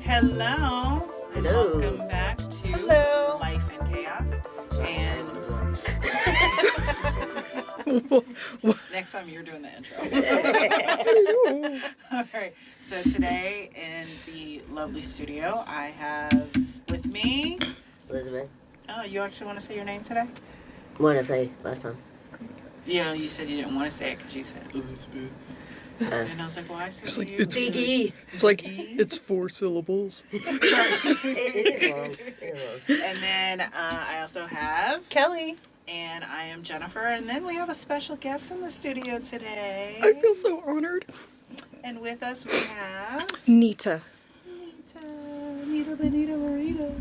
Hello, and Hello. welcome back to Hello. Life in Chaos. And next time you're doing the intro. All right. So today in the lovely studio, I have with me. Elizabeth. Oh, you actually want to say your name today? What did I say last time? Yeah, you said you didn't want to say it because you said Elizabeth. and I was like, well, I said It's like, you. it's Big E. It's like it's 4 syllables. It is long. It is long. And then I also have Kelly. and I am Jennifer, and then we have a special guest in the studio today. I feel so honored. And with us we have Nita. Nita Benita Marita.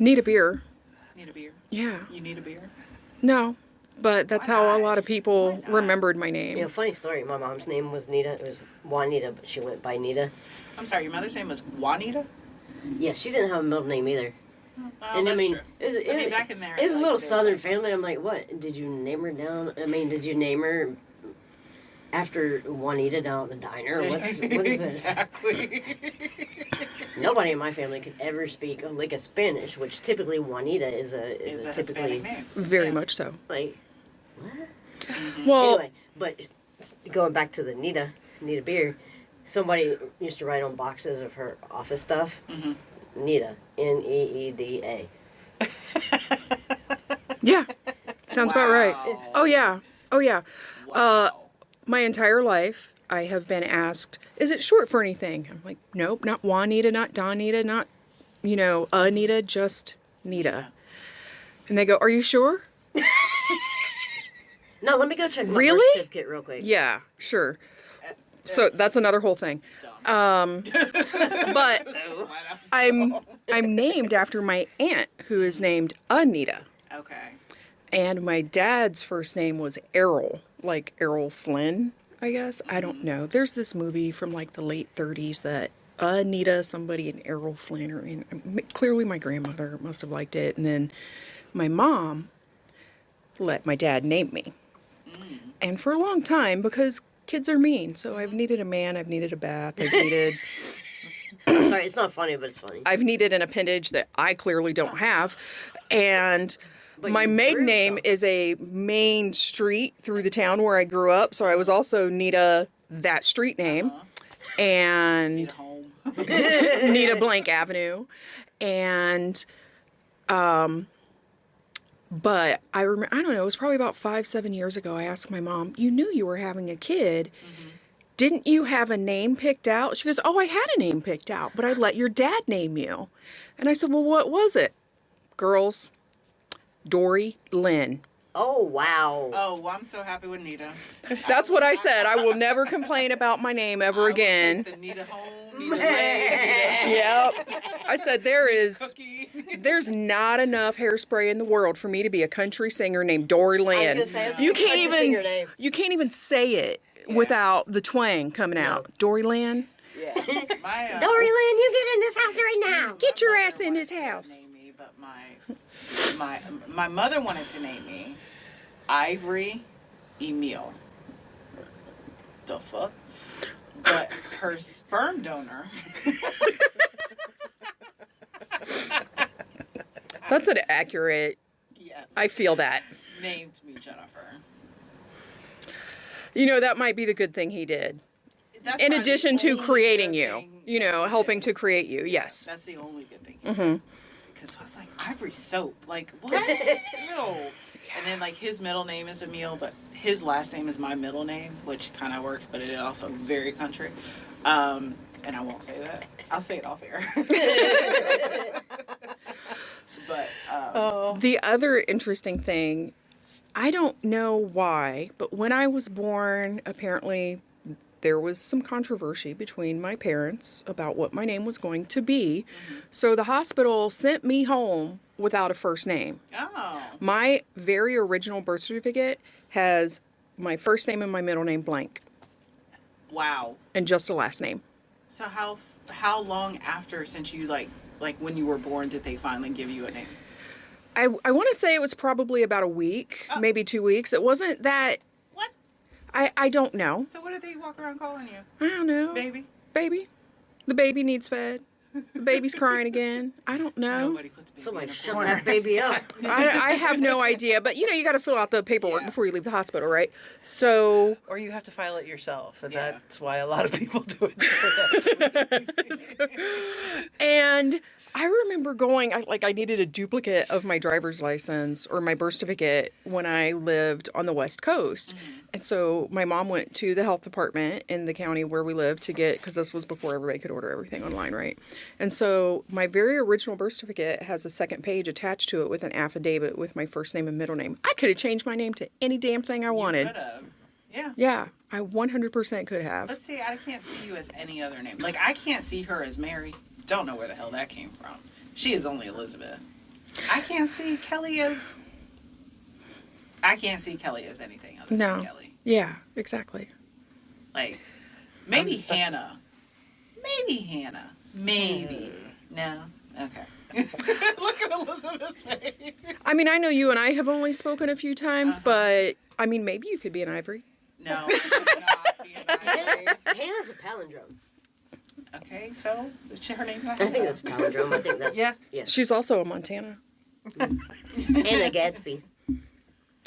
Need a beer. Need a beer? Yeah. You need a beer? No. But that's Why how not? a lot of people Why not? remembered my name. You know, funny story. My mom's name was Nita. It was Juanita, but she went by Nita. I'm sorry, your mother's name was Juanita? Yeah, she didn't have a middle name either. Oh, And that's I mean, true. it I mean, was, back in there. it's a like, little there's Southern like- family. I'm like, what? Did you name her down? I mean, did you name her after Juanita down at the diner? What is this? Exactly. Nobody in my family could ever speak like a Spanish, which typically Juanita is a Is a typically Hispanic name. Very Yeah. much so. like what? Well, Anyway, but going back to the Nita beer, somebody used to write on boxes of her office stuff. Mm-hmm. Nita, Needa. yeah. Sounds about right. Wow. Oh, yeah. Oh, yeah. Wow. My entire life, I have been asked, is it short for anything? I'm like, nope, not Juanita, not Donita, not, Anita, just Nita. And they go, are you sure? No, let me go check my birth Really? certificate real quick. Yeah, sure. So that's another whole thing. Dumb. But I'm named after my aunt, who is named Anita. Okay. And my dad's first name was Errol, like Errol Flynn, I guess. I don't know. There's this movie from like the late 30s that Anita, somebody, and Errol Flynn are in. Clearly my grandmother must have liked it. And then my mom let my dad name me. And for a long time, because kids are mean, so I've needed a man, I've needed a bath, Sorry, it's not funny, but it's funny. I've needed an appendage that I clearly don't have. And But my you maiden grew name something. is a main street through the town where I grew up, so I was also Nita, that street name, Need and a home. Nita Blank Avenue. And, but I remember, I don't know, it was probably about 5-7 years ago, I asked my mom, you knew you were having a kid. Didn't you have a name picked out? She goes, oh, I had a name picked out, but I let your dad name you. And I said, well, what was it? Girls, Dory Lynn. Oh wow. Oh, well, I'm so happy with Nita. That's what I said. I will never complain about my name ever again. I will take the Nita home, Nita away, Yep. I said Nita cookie. there's not enough hairspray in the world for me to be a country singer named Dory Lynn. gonna say, I was You gonna can't sing even your name. you can't even say it without the twang coming out. Dory Lynn, Yeah. My, Dory Lynn, you get in this house right now. get your my ass mother in wanted this to house. Name me, but my mother wanted to name me Ivory Emil. The fuck? But her sperm donor. That's an accurate. Yes. I feel that. Named me Jennifer. That might be the good thing he did. That's In probably addition the to only creating good you, thing he helping did. to create you. Yes. That's the only good thing. Because I was like, Ivory soap. Like, what? No. And then, like, his middle name is Emil, but his last name is my middle name, which kind of works, but it is also very country. And I won't say that. I'll say it off air. But, The other interesting thing, I don't know why, but when I was born, apparently there was some controversy between my parents about what my name was going to be. So the hospital sent me home without a first name. oh. My very original birth certificate has my first name and my middle name blank Wow. and just a last name. So how long after, since you, like when you were born, did they finally give you a name? I want to say it was probably about a week, maybe 2 weeks. It wasn't that, What? I don't know. So what did they walk around calling you? I don't know. Baby? Baby. The baby needs fed. The baby's crying again. I don't know. Nobody puts baby Somebody in a shut corner. that baby up. I have no idea. But, you got to fill out the paperwork Yeah. before you leave the hospital, right? So, Or you have to file it yourself, and Yeah. that's why a lot of people do it. and I remember going, I needed a duplicate of my driver's license or my birth certificate when I lived on the West Coast. And so my mom went to the health department in the county where we lived to get, because this was before everybody could order everything online, right? And so my very original birth certificate has a second page attached to it with an affidavit with my first name and middle name. I could have changed my name to any damn thing I wanted. Could have. Yeah. Yeah, I 100% could have. Let's see, I can't see you as any other name. Like, I can't see her as Mary. Don't know where the hell that came from. She is only Elizabeth. I can't see Kelly as... I can't see Kelly as anything other than Kelly. Yeah, exactly. Like, maybe Hannah. Maybe Hannah. Maybe. No? Okay. Look at Elizabeth's face. I mean, I know you and I have only spoken a few times, but I mean, maybe you could be an Ivory. No, I could not be an Ivory. Hannah's a palindrome. Okay, so is her name? I think that's a palindrome. I think that's Yeah. She's also a Montana. And a Gatsby.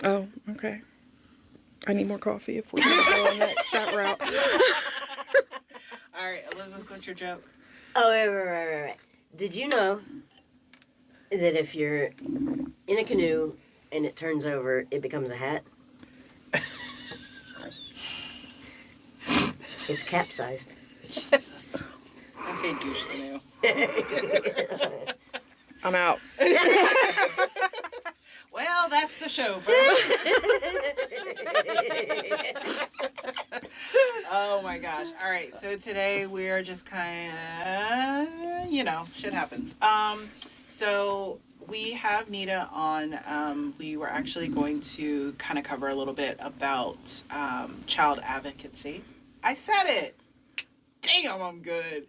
Oh, okay. I need more coffee if we're going to go on that route. All right, Elizabeth, what's your joke? Oh, right. Did you know that if you're in a canoe and it turns over, it becomes a hat? It's capsized. Jesus. Okay, douche canoe. I'm out. Well, that's the show, folks. Oh my gosh. All right, so today we are just kind of, shit happens. So we have Nita on. We were actually going to kind of cover a little bit about child advocacy. I said it. Damn, I'm good.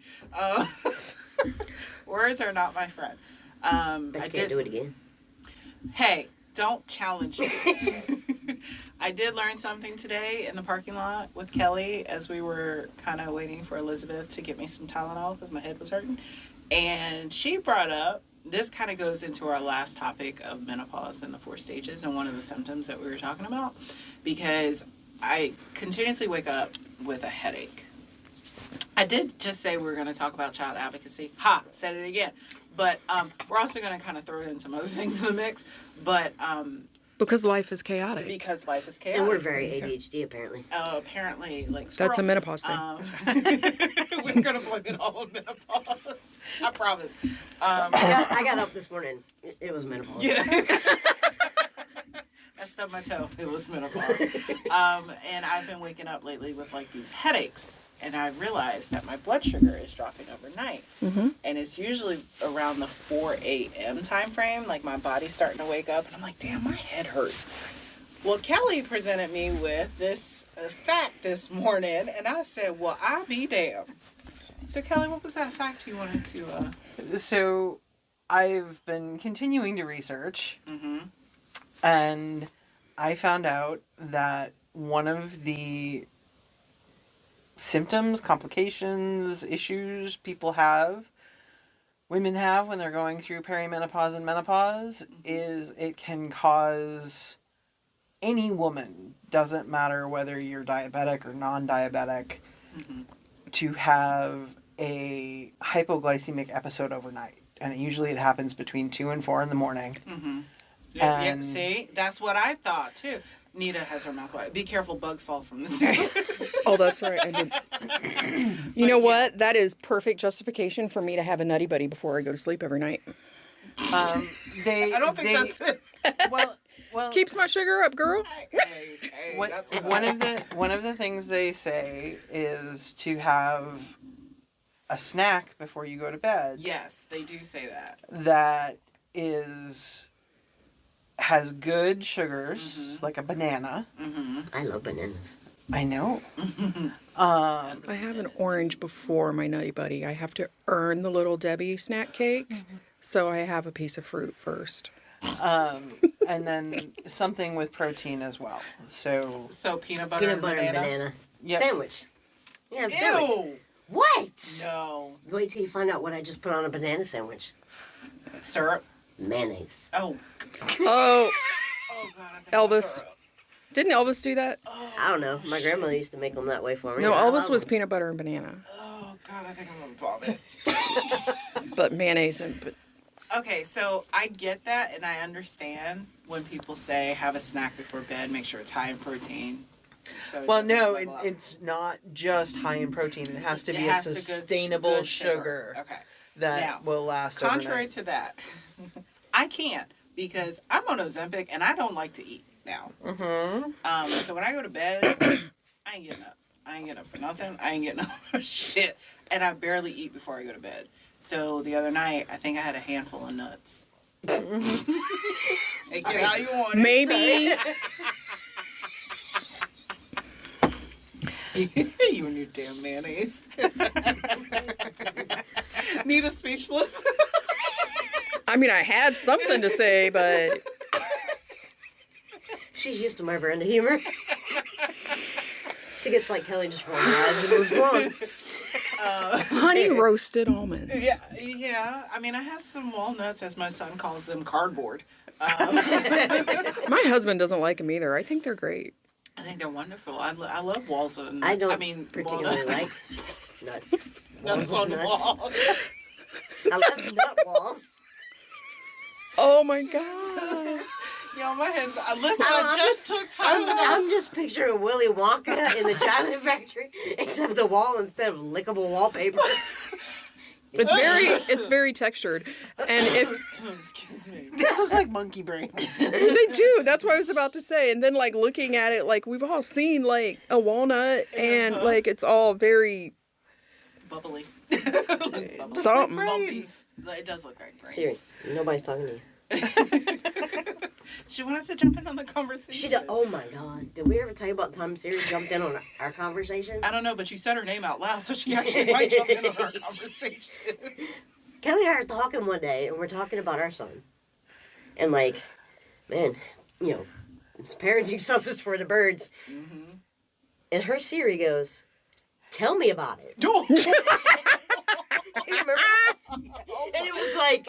Words are not my friend. Bet you can't do it again. Hey, don't challenge me. I did learn something today in the parking lot with Kelly as we were kind of waiting for Elizabeth to get me some Tylenol because my head was hurting. And she brought up, this kind of goes into our last topic of menopause and the 4 stages and one of the symptoms that we were talking about, because I continuously wake up with a headache. I did just say we were going to talk about child advocacy. Ha! Said it again. But we're also going to kind of throw in some other things in the mix. But Because life is chaotic. because life is chaotic. And we're very ADHD, apparently. Apparently, like That's a squirrel. menopause thing. We're going to blame it all on menopause. I promise. I got up this morning. It was menopause. Yeah. I stubbed my toe. It was menopause. And I've been waking up lately with like these headaches. And I realized that my blood sugar is dropping overnight. Mm-hmm. And it's usually around the 4 a.m. time frame. Like my body's starting to wake up. And I'm like, damn, my head hurts. Well, Kelly presented me with this fact this morning. And I said, well, I be damned. So, Kelly, what was that fact you wanted to... So, I've been continuing to research, Mm-hmm. and I found out that one of the symptoms, complications, issues women have when they're going through perimenopause and menopause, is it can cause any woman, doesn't matter whether you're diabetic or non-diabetic, to have a hypoglycemic episode overnight. And usually it happens between 2 and 4 in the morning. Mm-hmm. Yeah, And- see? That's what I thought, too. Nita has her mouth wide. Be careful, bugs fall from the ceiling. Oh, that's right. I did. You know what? That is perfect justification for me to have a nutty buddy before I go to sleep every night. I don't think that's it. Well, Keeps my sugar up, girl. Hey, that's one of the things they say is to have a snack before you go to bed. Yes, they do say that. That has good sugars, like a banana. Mm-hmm. I love bananas. I know. I have an orange before my nutty buddy. I have to earn the Little Debbie snack cake, so I have a piece of fruit first. And then something with protein as well. So So peanut butter and banana. and banana. Yep. Sandwich. Yeah, sandwich. Ew! What? No. Wait till you find out what I just put on a banana sandwich. Syrup. Mayonnaise. Oh. Oh, Oh God. I think I'm gonna Elvis. throw up. Didn't Elvis do that? I don't know. My grandmother used to make them that way for me. No, I Elvis love was them. peanut butter and banana. Oh God. I think I'm gonna vomit. But mayonnaise and... Okay, so I get that, and I understand when people say have a snack before bed, make sure it's high in protein. So it Well, doesn't no, level up. it's not just high in protein. It has to It be a has to good- sustainable good sugar Okay. that Now, will last Contrary overnight. to that, I can't because I'm on Ozempic and I don't like to eat now. Mm-hmm. So when I go to bed, I ain't getting up. I ain't getting up for nothing. I ain't getting up for shit. And I barely eat before I go to bed. So the other night, I think I had a handful of nuts. Take it how you want it. Maybe... You and your damn mayonnaise. Need a speechless? I mean, I had something to say, but... She's used to my brand of humor. She gets like Kelly just rolls her eyes and moves along. Honey roasted almonds. Yeah. I mean, I have some walnuts, as my son calls them, cardboard. My husband doesn't like them either. I think they're great. I think they're wonderful. I love walls and nuts. I don't mean, particularly walnuts. like nuts. Nuts on the Nuts. wall. I love nut walls. Oh my god. Yo, my head's... Listen, I just took time. I'm just picturing Willy Wonka in the chocolate factory, except the wall instead of lickable wallpaper. It's very textured. And if Excuse me. They look like monkey brains. they do, that's what I was about to say. And then like looking at it, like we've all seen like a walnut and like it's all very Bubbly. something. Bumpy. It does look like brains. Siri, nobody's talking to you. She wanted to jump in on the conversation. She did. Oh my god! Did we ever tell you about the time Siri jumped in on our conversation? I don't know, but you said her name out loud, so she actually might jump in on our conversation. Kelly and I are talking one day, and we're talking about our son. And like, man, you know, this parenting stuff is for the birds. Mm-hmm. And her Siri goes, "Tell me about it." Do you remember? And it was like,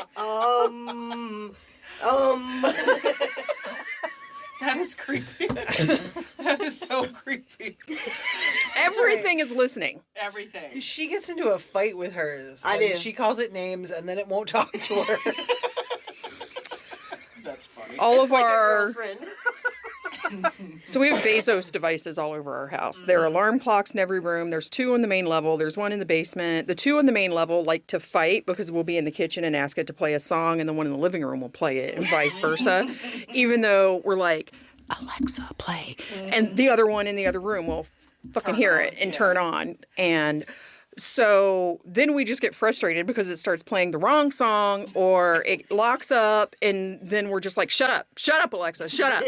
That is creepy. That is so creepy. Everything is listening. Everything. She gets into a fight with hers. I and do. She calls it names and then it won't talk to her. That's funny. All It's of like a our girlfriend. so we have Bezos devices all over our house. There are alarm clocks in every room. There's 2 on the main level. There's 1 in the basement. The 2 on the main level like to fight because we'll be in the kitchen and ask it to play a song, and the one in the living room will play it, and vice versa. Even though we're like, Alexa, play, and the other one in the other room will fucking hear it and turn on. And so then we just get frustrated because it starts playing the wrong song or it locks up, and then we're just like, shut up, Alexa, shut up.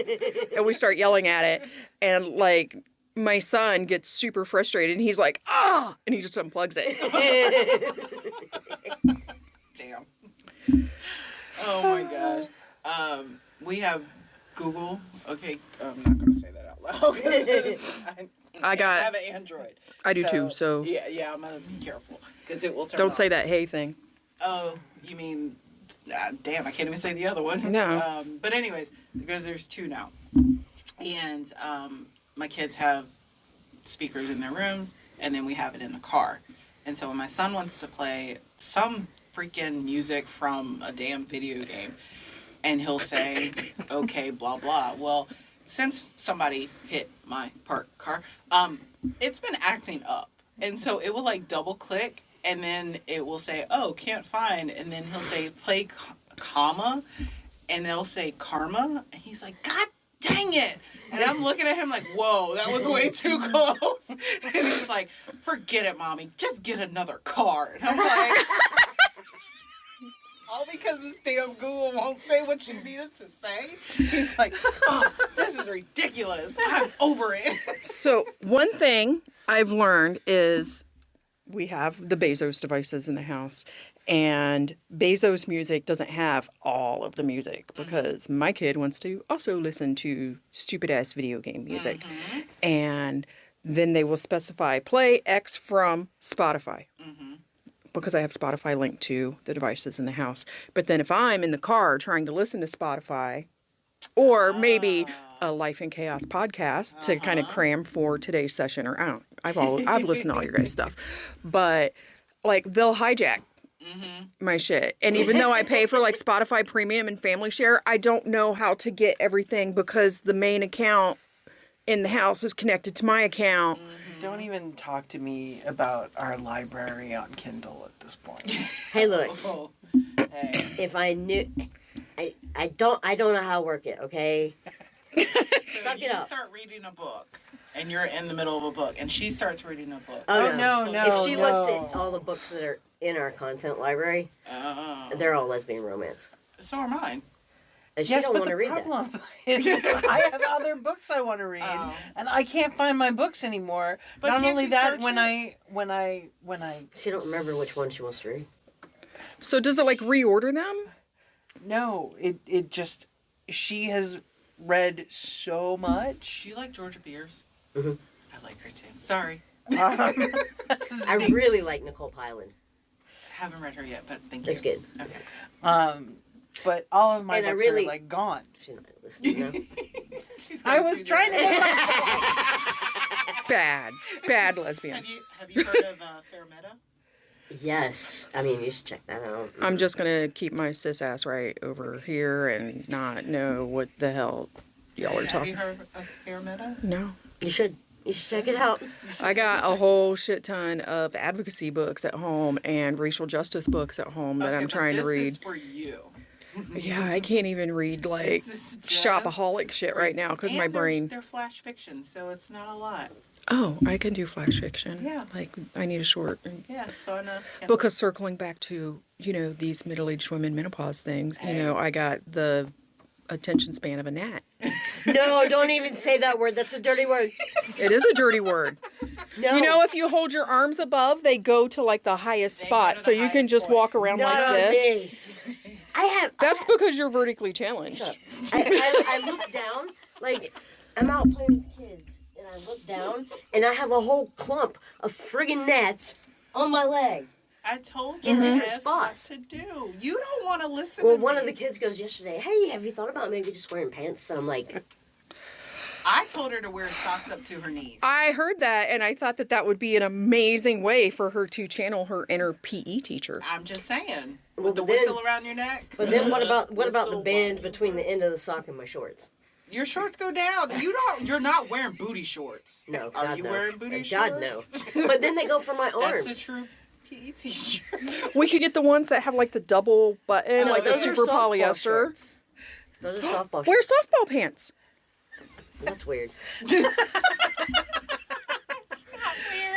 And we start yelling at it. And like my son gets super frustrated and he's like, ah, and he just unplugs it. Damn. Oh my gosh. We have Google. Okay, I'm not gonna say that out loud. I have an Android. I do too, so. Yeah, I'm gonna be careful because it will turn. Don't on. say that hey thing. Oh, you mean? Damn, I can't even say the other one. No. But anyways, because there's 2 now, and my kids have speakers in their rooms, and then we have it in the car. And so when my son wants to play some freaking music from a damn video game, and he'll say, "Okay, blah blah." Well, since somebody hit my parked car, it's been acting up. And so it will like double click and then it will say, "Oh, can't find." And then he'll say, "Play comma." And they'll say karma. And he's like, "God dang it." And I'm looking at him like, "Whoa, that was way too close." And he's like, "Forget it, mommy. Just get another car." And I'm like, all because this damn Google won't say what you need it to say. He's like, "Oh, this is ridiculous. I'm over it." So one thing I've learned is we have the Bezos devices in the house, and Bezos music doesn't have all of the music because my kid wants to also listen to stupid ass video game music. And then they will specify play X from Spotify. Because I have Spotify linked to the devices in the house. But then if I'm in the car trying to listen to Spotify, or maybe a Life in Chaos podcast to kind of cram for today's session, or I don't, I've listened to all your guys' stuff, but like they'll hijack my shit. And even though I pay for like Spotify Premium and Family Share, I don't know how to get everything because the main account in the house is connected to my account. Don't even talk to me about our library on Kindle at this point. Hey, look. Oh, hey. If I knew, I don't know how to work it. Okay. So Suck you it up. start reading a book, and you're in the middle of a book, and she starts reading a book. Oh, no. If she looks no. at all the books that are in our content library, Oh. they're all lesbian romance. So are mine. And she Yes, don't but want the to read that. problem is I have other books I want to read, and I can't find my books anymore. But Not can't only you that, search when it? I She don't remember which one she wants to read. So does it like reorder them? no, it just she has read so much. Do you like Georgia Beers? Mm-hmm. I like her too. Sorry. I really like Nicole Pyland. Haven't read her yet, but thank you. That's good. Okay. But all of my And I books really- are like gone. She's not listening now. She's I got was two trying to there. get my Bad lesbian. Have you heard of Fair Meadow? Yes. I mean, you should check that out. I'm just gonna keep my cis ass right over here and not know what the hell y'all are Have talking. you heard of Fair Meadow? No. You should. You should check it out. I got a whole shit ton of advocacy books at home and racial justice books at home that Okay, I'm but trying to this read. is for you. Yeah, I can't even read like This is just shopaholic shit right now because my And brain. They're flash fiction, so it's not a lot. Oh, I can do flash fiction. Yeah. Like I need a short. Yeah, so I know. Because circling back to, these middle-aged women menopause things, I got the attention span of a gnat. No, don't even say that word. That's a dirty word. It is a dirty word. No. If you hold your arms above, they go to like the highest They go spot. to So the you can highest just point. walk around Not like on this. me. I That's because you're vertically challenged. I look down, like, I'm out playing with kids, and I look down, and I have a whole clump of friggin' gnats on my leg. I told you In different that's spots. what to do. You don't want to listen Well, to one me. of the kids goes yesterday, hey, have you thought about maybe just wearing pants? So I'm like, I told her to wear socks up to her knees. I heard that, and I thought that would be an amazing way for her to channel her inner PE teacher. I'm just saying. Well, With the but then- whistle around your neck. but then what about the Whistle band while- between the end of the sock and my shorts? Your shorts go down. You're not wearing booty shorts. No, Are God, you no. wearing booty God, shorts? no. But then they go for my arms. That's a true PE t-shirt. We could get the ones that have like the double button, No, like the those are super softball polyester. shorts. Those are softball Wear shorts. softball pants. That's weird.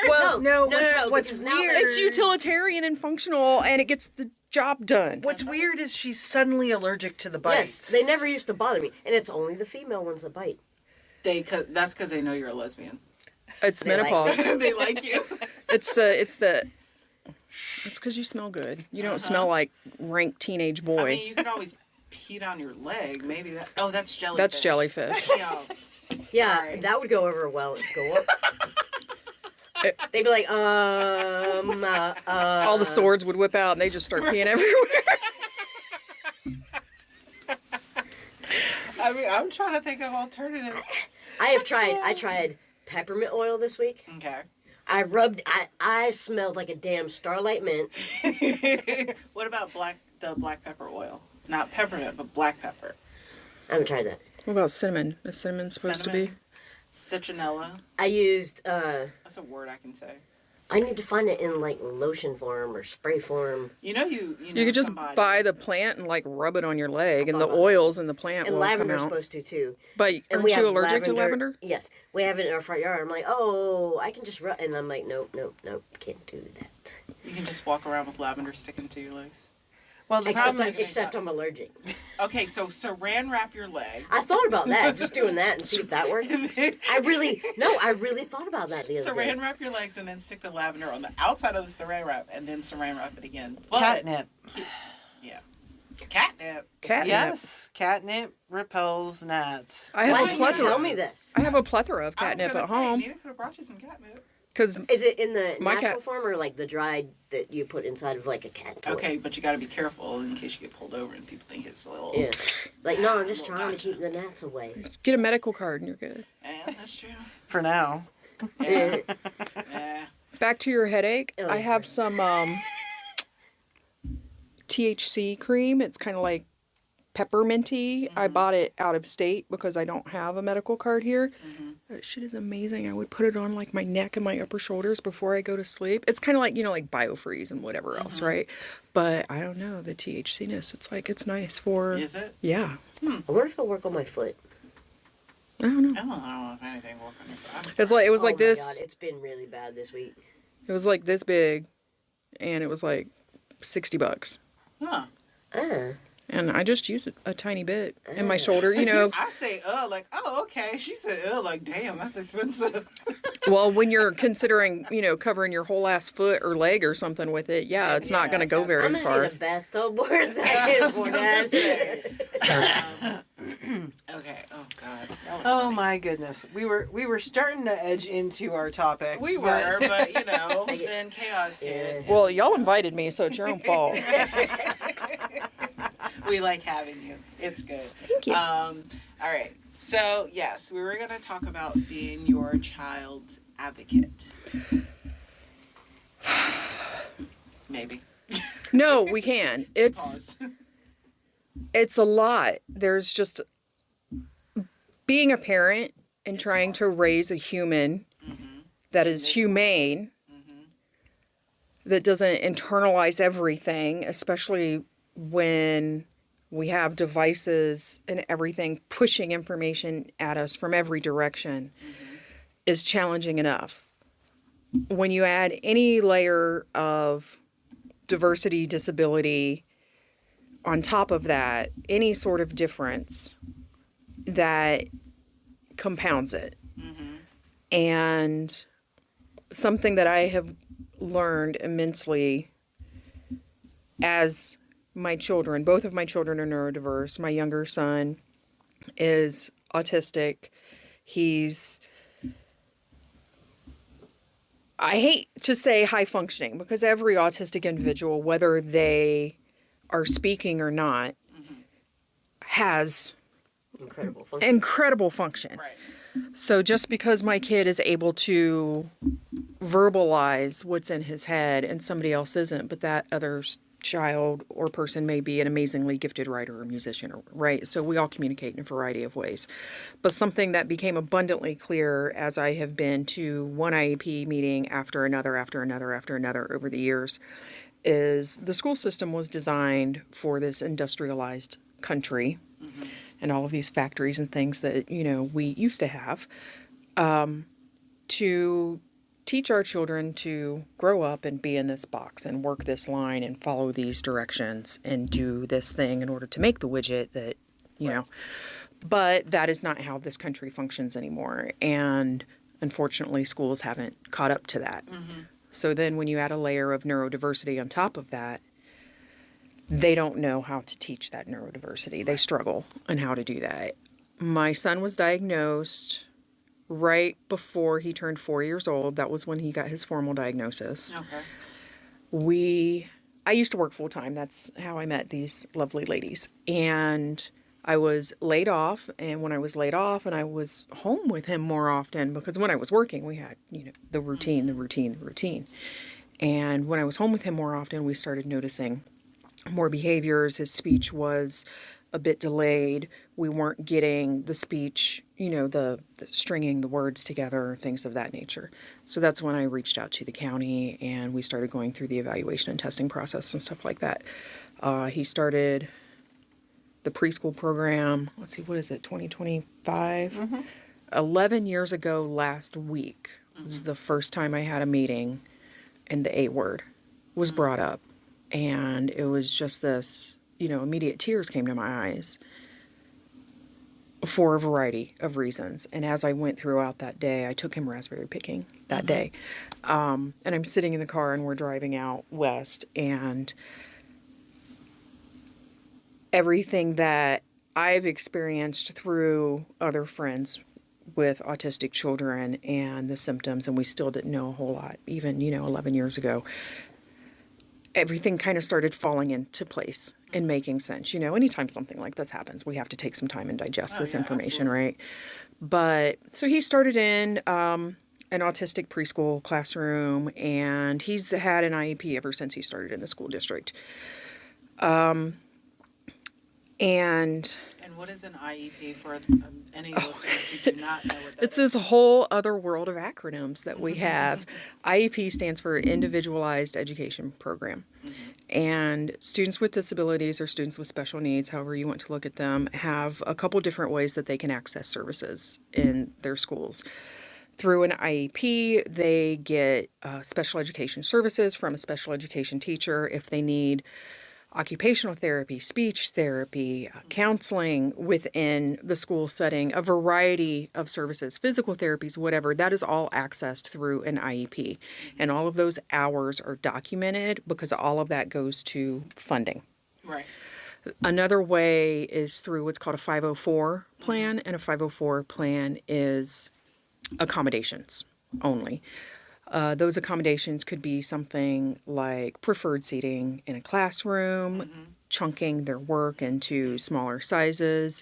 Well, No, what's because now weird? It's utilitarian and functional, and it gets the job done. What's weird is she's suddenly allergic to the bites. Yes, they never used to bother me, and it's only the female ones that bite. That's because they know you're a lesbian. It's They like- menopause. They like you. It's because you smell good. You don't smell like rank teenage boy. I mean, you could always pee down your leg. Maybe that. Oh, that's jellyfish. That's jellyfish. Yeah. Yeah, Sorry. that would go over well at school. They'd be like, All the swords would whip out, and they just start peeing everywhere. I mean, I'm trying to think of alternatives. I tried peppermint oil this week. Okay. I smelled like a damn Starlight mint. What about the black pepper oil? Not peppermint, but black pepper. I haven't tried that. What about cinnamon? Is cinnamon supposed to be? Citronella. I used, That's a word I can say. I need to find it in like lotion form or spray form. You know you You could just somebody. buy the plant and like rub it on your leg, and the thought about oils in the plant And will come lavender's out. supposed to too. But And aren't we you have allergic to lavender? Yes, we have it in our front yard. I'm like, oh, I can just rub, and I'm like, nope, can't do that. You can just walk around with lavender sticking to your legs. Well, the problem is, Except I'm allergic. Okay, so saran wrap your leg. I thought about that, just doing that and see if that worked. I really thought about that the other day. Saran wrap your legs and then stick the lavender on the outside of the saran wrap and then saran wrap it again. But catnip. Yeah. Catnip. Catnip. Yes, catnip repels gnats. I have Why a didn't you plethora. tell me this? I have a plethora of I was catnip gonna at say, home Nina could have brought you some catnip. because Is it in the My natural cat- form or like the dried that you put inside of like a cat toy? Okay, but you got to be careful in case you get pulled over and people think it's a little. Yeah. Like, no, I'm just Little trying gotcha. to keep the gnats away. get a medical card and you're good. Yeah, that's true. For now. Yeah. Yeah. Back to your headache. Oh, I have sorry. some THC cream. It's kind of like pepperminty. I bought it out of state because I don't have a medical card here. That shit is amazing. I would put it on like my neck and my upper shoulders before I go to sleep. It's kind of like, like BioFreeze and whatever else, right? But I don't know, the THC-ness, it's nice for... Is it? Yeah. I wonder if it'll work on my foot. I don't know. I don't know if anything will come from it. It was like Oh my this. God, it's been really bad this week. It was like this big, and it was like $60. Huh. And I just used it a tiny bit in my shoulder, you know. I say, like, oh, okay. She said, like, damn, that's expensive. Well, when you're considering, covering your whole ass foot or leg or something with it, yeah, it's not going to go very I'm gonna far. need a bathtub. Where's that for that? Okay. Oh God. Oh my goodness. We were starting to edge into our topic. We were, but then chaos hit. Well, y'all invited me, so it's your own fault. We like having you. It's good. Thank you. All right. So yes, we were going to talk about being your child's advocate. Maybe. No, we can. Pause. It's a lot. There's just being a parent and trying to raise a human that is humane, that doesn't internalize everything, especially when we have devices and everything pushing information at us from every direction, is challenging enough. When you add any layer of diversity, disability, on top of that, any sort of difference, that compounds it. And something that I have learned immensely as my children, both of my children are neurodiverse. My younger son is autistic. I hate to say high functioning because every autistic individual, whether they are speaking or not, has incredible function. Right. So just because my kid is able to verbalize what's in his head and somebody else isn't, but that other child or person may be an amazingly gifted writer or musician, right? So we all communicate in a variety of ways. But something that became abundantly clear as I have been to one IEP meeting after another over the years is the school system was designed for this industrialized country and all of these factories and things that, we used to have, to teach our children to grow up and be in this box and work this line and follow these directions and do this thing in order to make the widget that, know. But that is not how this country functions anymore. And unfortunately, schools haven't caught up to that. So then when you add a layer of neurodiversity on top of that, they don't know how to teach that neurodiversity. They struggle on how to do that. My son was diagnosed right before he turned 4 years old. That was when he got his formal diagnosis. Okay. I used to work full time. That's how I met these lovely ladies. And I was laid off. And when I was laid off and I was home with him more often, because when I was working, we had, the routine. And when I was home with him more often, we started noticing more behaviors. His speech was a bit delayed. We weren't getting the speech, the stringing the words together, things of that nature. So that's when I reached out to the county and we started going through the evaluation and testing process and stuff like that. He started the preschool program. Let's see, what is it, 2025? 11 years ago last week was the first time I had a meeting and the A word was brought up. And it was just this, immediate tears came to my eyes for a variety of reasons. And as I went throughout that day, I took him raspberry picking that day. And I'm sitting in the car and we're driving out west. And everything that I've experienced through other friends with autistic children and the symptoms, and we still didn't know a whole lot, even, 11 years ago. Everything kind of started falling into place and making sense. Anytime something like this happens, we have to take some time and digest this information, absolutely. right? But so he started in an autistic preschool classroom, and he's had an IEP ever since he started in the school district. And what is an IEP for any listeners who do not know what that it's is? this whole other world of acronyms that we have. IEP stands for Individualized Education Program. And students with disabilities or students with special needs, however you want to look at them, have a couple different ways that they can access services in their schools. Through an IEP, they get special education services from a special education teacher if they need occupational therapy, speech therapy, counseling within the school setting, a variety of services, physical therapies, whatever. That is all accessed through an IEP. And all of those hours are documented because all of that goes to funding. Right. Another way is through what's called a 504 plan, and a 504 plan is accommodations only. Those accommodations could be something like preferred seating in a classroom, chunking their work into smaller sizes,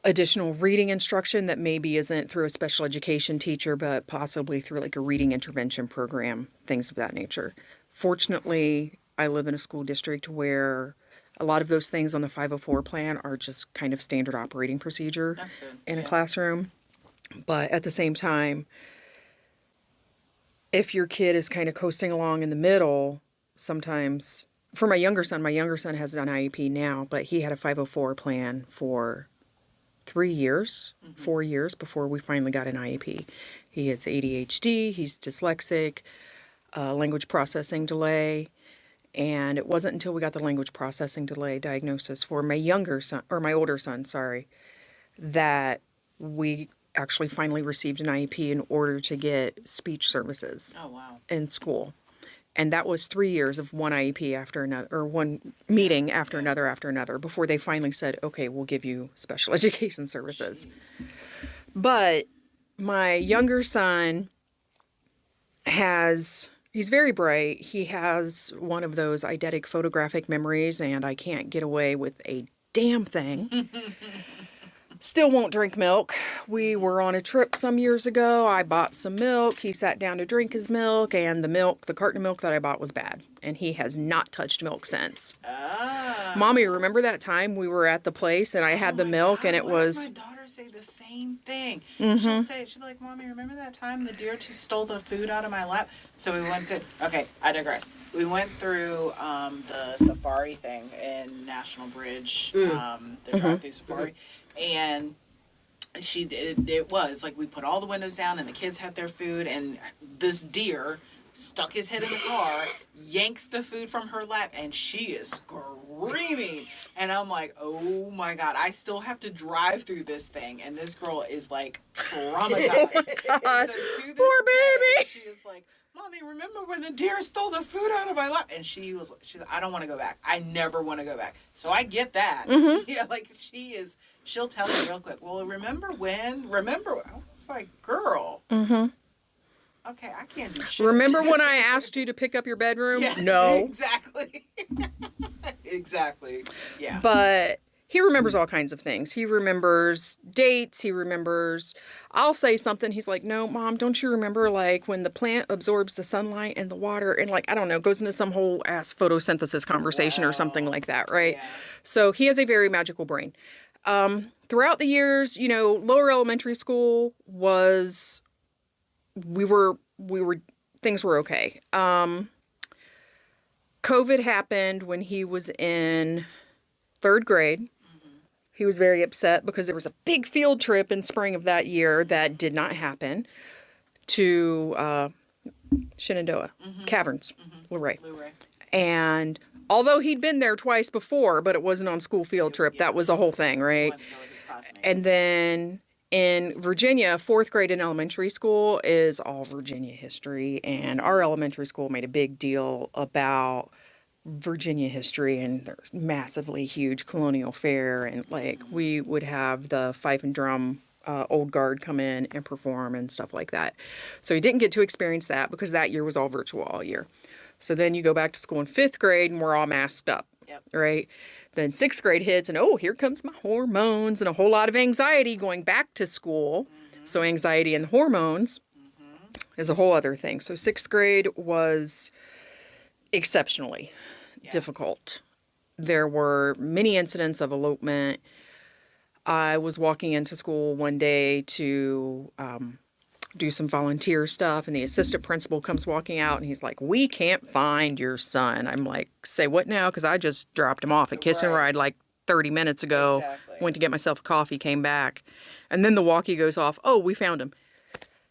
additional reading instruction that maybe isn't through a special education teacher, but possibly through like a reading intervention program, things of that nature. Fortunately, I live in a school district where a lot of those things on the 504 plan are just kind of standard operating procedure That's good. in a classroom. But at the same time, if your kid is kind of coasting along in the middle, sometimes, for my younger son has an IEP now, but he had a 504 plan for 3 years, 4 years before we finally got an IEP. He has ADHD, he's dyslexic, language processing delay, and it wasn't until we got the language processing delay diagnosis for my older son, that we actually finally received an IEP in order to get speech services in school. And that was 3 years of one IEP after another, or one meeting after another, before they finally said, okay, we'll give you special education services. Jeez. But my younger son he's very bright. He has one of those eidetic photographic memories, and I can't get away with a damn thing. Still won't drink milk. We were on a trip some years ago. I bought some milk. He sat down to drink his milk, and the carton of milk that I bought was bad. And he has not touched milk since. Mommy, remember that time we were at the place and I had the milk and it was... My daughter say the same thing. She'll be like, Mommy, remember that time the deer stole the food out of my lap? So we went to, okay, I digress. We went through the safari thing in National Bridge, the drive-through safari. And it was like we put all the windows down and the kids had their food, and this deer stuck his head in the car, yanks the food from her lap, and she is screaming. And I'm like, oh my God, I still have to drive through this thing. And this girl is like traumatized. And so to this Poor baby. day, she is like, Mommy, remember when the deer stole the food out of my lap? And she's like, I don't want to go back. I never want to go back. So I get that. Yeah, like she'll tell me real quick, well, remember when? I was like, girl. Okay, I can't do shit. Remember when I asked you to pick up your bedroom? Yeah, no. Exactly. Exactly. Yeah. But he remembers all kinds of things. He remembers dates. He remembers, I'll say something. He's like, no, Mom, don't you remember like when the plant absorbs the sunlight and the water and like, I don't know, goes into some whole ass photosynthesis conversation or something like that, right? Yeah. So he has a very magical brain. Throughout the years, lower elementary school was, things were okay. COVID happened when he was in 3rd grade. He was very upset because there was a big field trip in spring of that year that did not happen to Shenandoah Caverns, Luray. And although he'd been there twice before, but it wasn't on school field trip, that was the whole thing, right? And then in Virginia, 4th grade in elementary school is all Virginia history, and our elementary school made a big deal about Virginia history, and there's massively huge colonial fair, and like we would have the fife and drum old guard come in and perform and stuff like that. So he didn't get to experience that because that year was all virtual all year. So then you go back to school in 5th grade and we're all masked up, right? Then 6th grade hits and here comes my hormones and a whole lot of anxiety going back to school. So anxiety and the hormones is a whole other thing. So 6th grade was exceptionally difficult. There were many incidents of elopement. I was walking into school one day to do some volunteer stuff, and the assistant principal comes walking out, and he's like, "We can't find your son." I'm like, "Say what now?" Because I just dropped him off at Kiss and Ride like 30 minutes ago. Exactly. Went to get myself a coffee, came back. And then the walkie goes off. "Oh, we found him."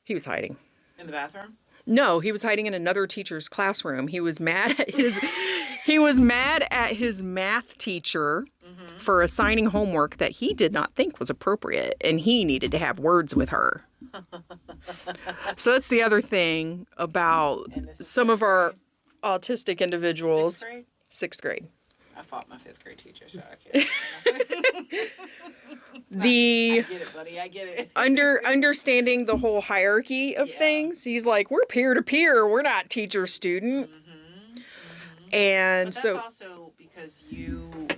He was hiding. In the bathroom? No, he was hiding in another teacher's classroom. He was mad at his math teacher for assigning homework that he did not think was appropriate, and he needed to have words with her. So that's the other thing about some of our autistic individuals. 6th grade? 6th grade. I fought my 5th grade teacher, so I can't. I get it, buddy. I get it. Understanding the whole hierarchy of things, he's like, "We're peer to peer. We're not teacher student." And but that's so also because you,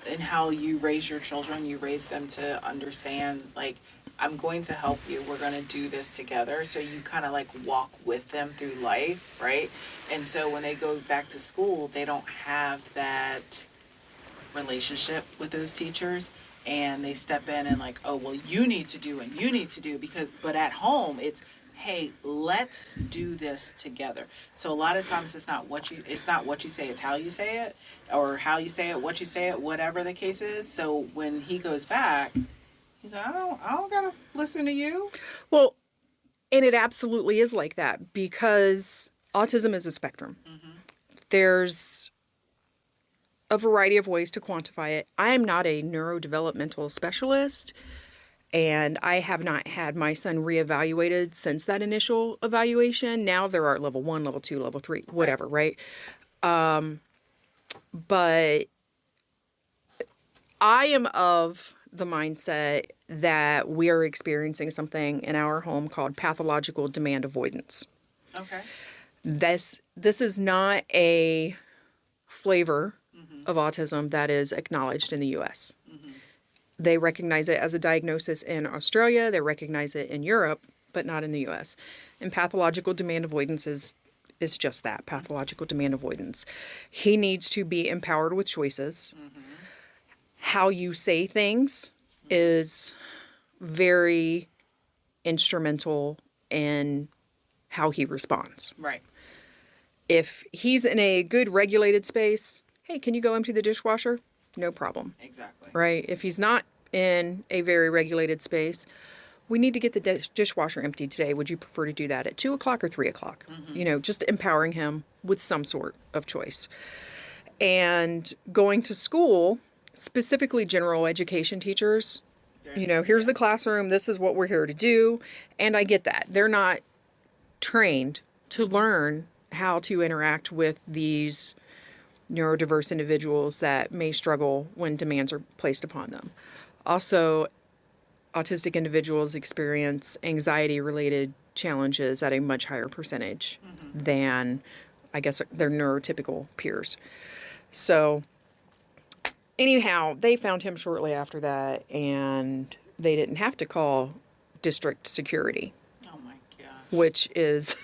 and how you raise your children, you raise them to understand, like, I'm going to help you. We're going to do this together. So you kind of like walk with them through life, right? And so when they go back to school, they don't have that relationship with those teachers. And they step in and like, "Oh, well, you need to do and you need to do," but at home it's, "Hey, let's do this together." So a lot of times it's not what you say, it's how you say it, or how you say it, what you say it, whatever the case is. So when he goes back, he's like, I don't gotta listen to you. well, and it absolutely is like that because autism is a spectrum. There's a variety of ways to quantify it. I am not a neurodevelopmental specialist, and I have not had my son reevaluated since that initial evaluation. Now there are level 1, level 2, level 3, whatever, right? But I am of the mindset that we are experiencing something in our home called pathological demand avoidance. Okay. This is not a flavor of autism that is acknowledged in the U.S. They recognize it as a diagnosis in Australia. They recognize it in Europe, but not in the U.S. And pathological demand avoidance is just that, pathological demand avoidance. He needs to be empowered with choices. How you say things is very instrumental in how he responds. Right. If he's in a good regulated space, "Hey, can you go empty the dishwasher?" No problem. Exactly. Right? If he's not in a very regulated space, "We need to get the dishwasher emptied today. Would you prefer to do that at 2 o'clock or 3 o'clock?" Just empowering him with some sort of choice. And going to school, specifically general education teachers, here's the classroom. This is what we're here to do. And I get that. They're not trained to learn how to interact with these neurodiverse individuals that may struggle when demands are placed upon them. Also, autistic individuals experience anxiety-related challenges at a much higher percentage than, I guess, their neurotypical peers. So, anyhow, they found him shortly after that, and they didn't have to call district security. Oh my gosh. Which is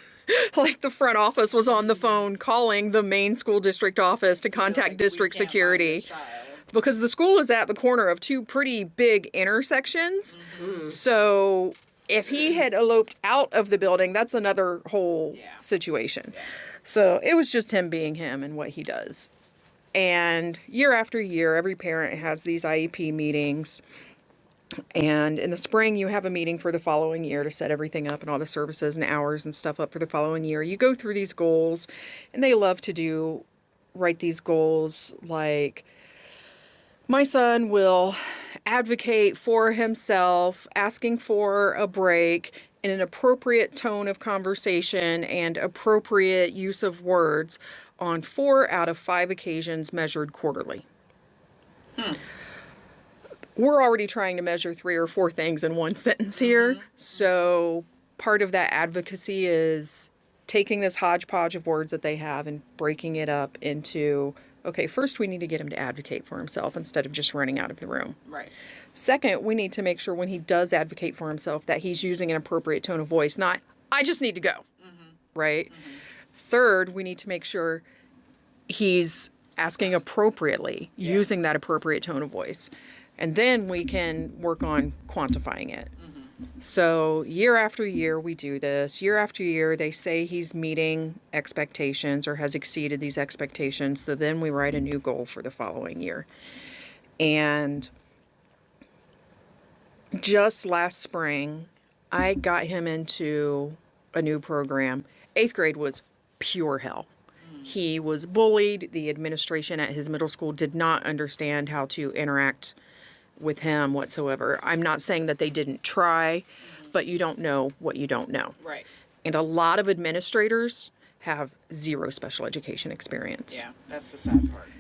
like the front office was on the phone calling the main school district office to contact Like, district "We can't find security this child." because the school is at the corner of 2 pretty big intersections. So if he had eloped out of the building, that's another whole situation. So it was just him being him and what he does. And year after year, every parent has these IEP meetings. And in the spring, you have a meeting for the following year to set everything up and all the services and hours and stuff up for the following year. You go through these goals, and they love to write these goals like, "My son will advocate for himself, asking for a break in an appropriate tone of conversation and appropriate use of words on 4 out of 5 occasions measured quarterly. We're already trying to measure 3 or 4 things in one sentence here. So part of that advocacy is taking this hodgepodge of words that they have and breaking it up into, okay, first we need to get him to advocate for himself instead of just running out of the room. Right. Second, we need to make sure when he does advocate for himself that he's using an appropriate tone of voice, not, I just need to go. Right? Third, we need to make sure he's asking appropriately, using that appropriate tone of voice. And then we can work on quantifying it. So year after year, we do this. Year after year, they say he's meeting expectations or has exceeded these expectations. So then we write a new goal for the following year. And just last spring, I got him into a new program. 8th grade was pure hell. He was bullied. The administration at his middle school did not understand how to interact with him whatsoever. I'm not saying that they didn't try, but you don't know what you don't know. Right. And a lot of administrators have 0 special education experience. Yeah, that's the sad part.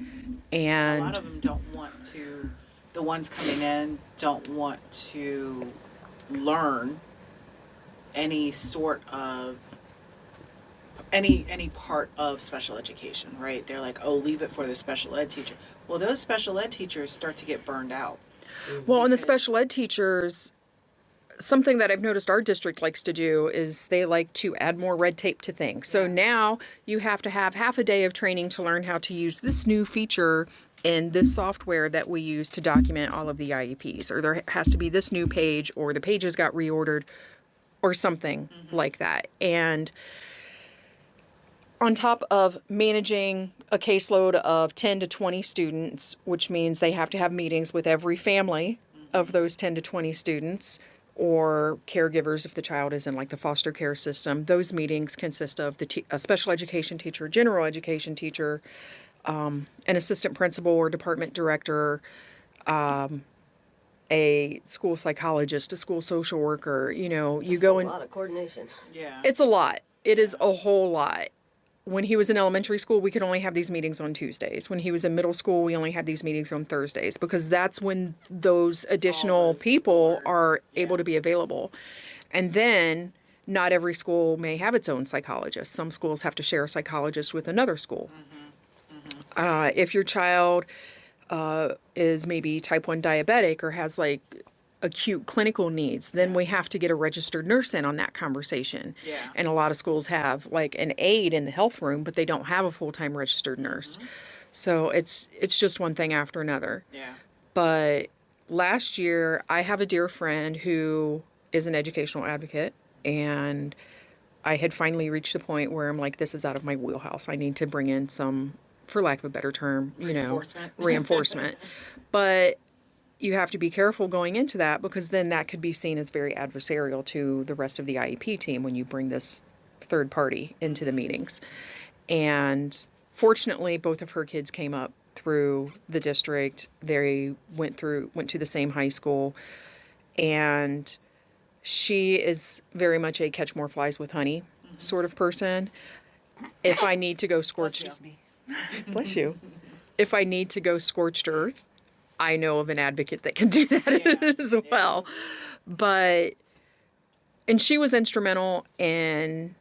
And A lot of them don't want to, the ones coming in don't want to learn any sort of, any part of special education, right? They're like, oh, leave it for the special ed teacher. Well, those special ed teachers start to get burned out. well, and the special ed teachers, something that I've noticed our district likes to do is they like to add more red tape to things. So now you have to have half a day of training to learn how to use this new feature in this software that we use to document all of the IEPs. Or there has to be this new page, or the pages got reordered, or something like that. And on top of managing a caseload of 10 to 20 students, which means they have to have meetings with every family of those 10 to 20 students, or caregivers if the child is in like the foster care system. Those meetings consist of a special education teacher, general education teacher, an assistant principal or department director, a school psychologist, a school social worker. You know, you go in. A lot of coordination. Yeah. It's a lot. It is a whole lot. When he was in elementary school, we could only have these meetings on Tuesdays. When he was in middle school, we only had these meetings on Thursdays because that's when those additional people are able to be available. And then not every school may have its own psychologist. Some schools have to share a psychologist with another school. If your child is maybe type 1 diabetic or has like acute clinical needs, then we have to get a registered nurse in on that conversation. Yeah. And a lot of schools have like an aide in the health room, but they don't have a full-time registered nurse. So it's just one thing after another. Yeah. But last year, I have a dear friend who is an educational advocate, and I had finally reached the point where I'm like, this is out of my wheelhouse. I need to bring in some, for lack of a better term, reinforcement. But you have to be careful going into that because then that could be seen as very adversarial to the rest of the IEP team when you bring this third party into the meetings. And fortunately, both of her kids came up through the district. They went to the same high school, and she is very much a catch more flies with honey sort of person. If I need to go scorched, bless you. If I need to go scorched earth, I know of an advocate that can do that as well. And she was instrumental in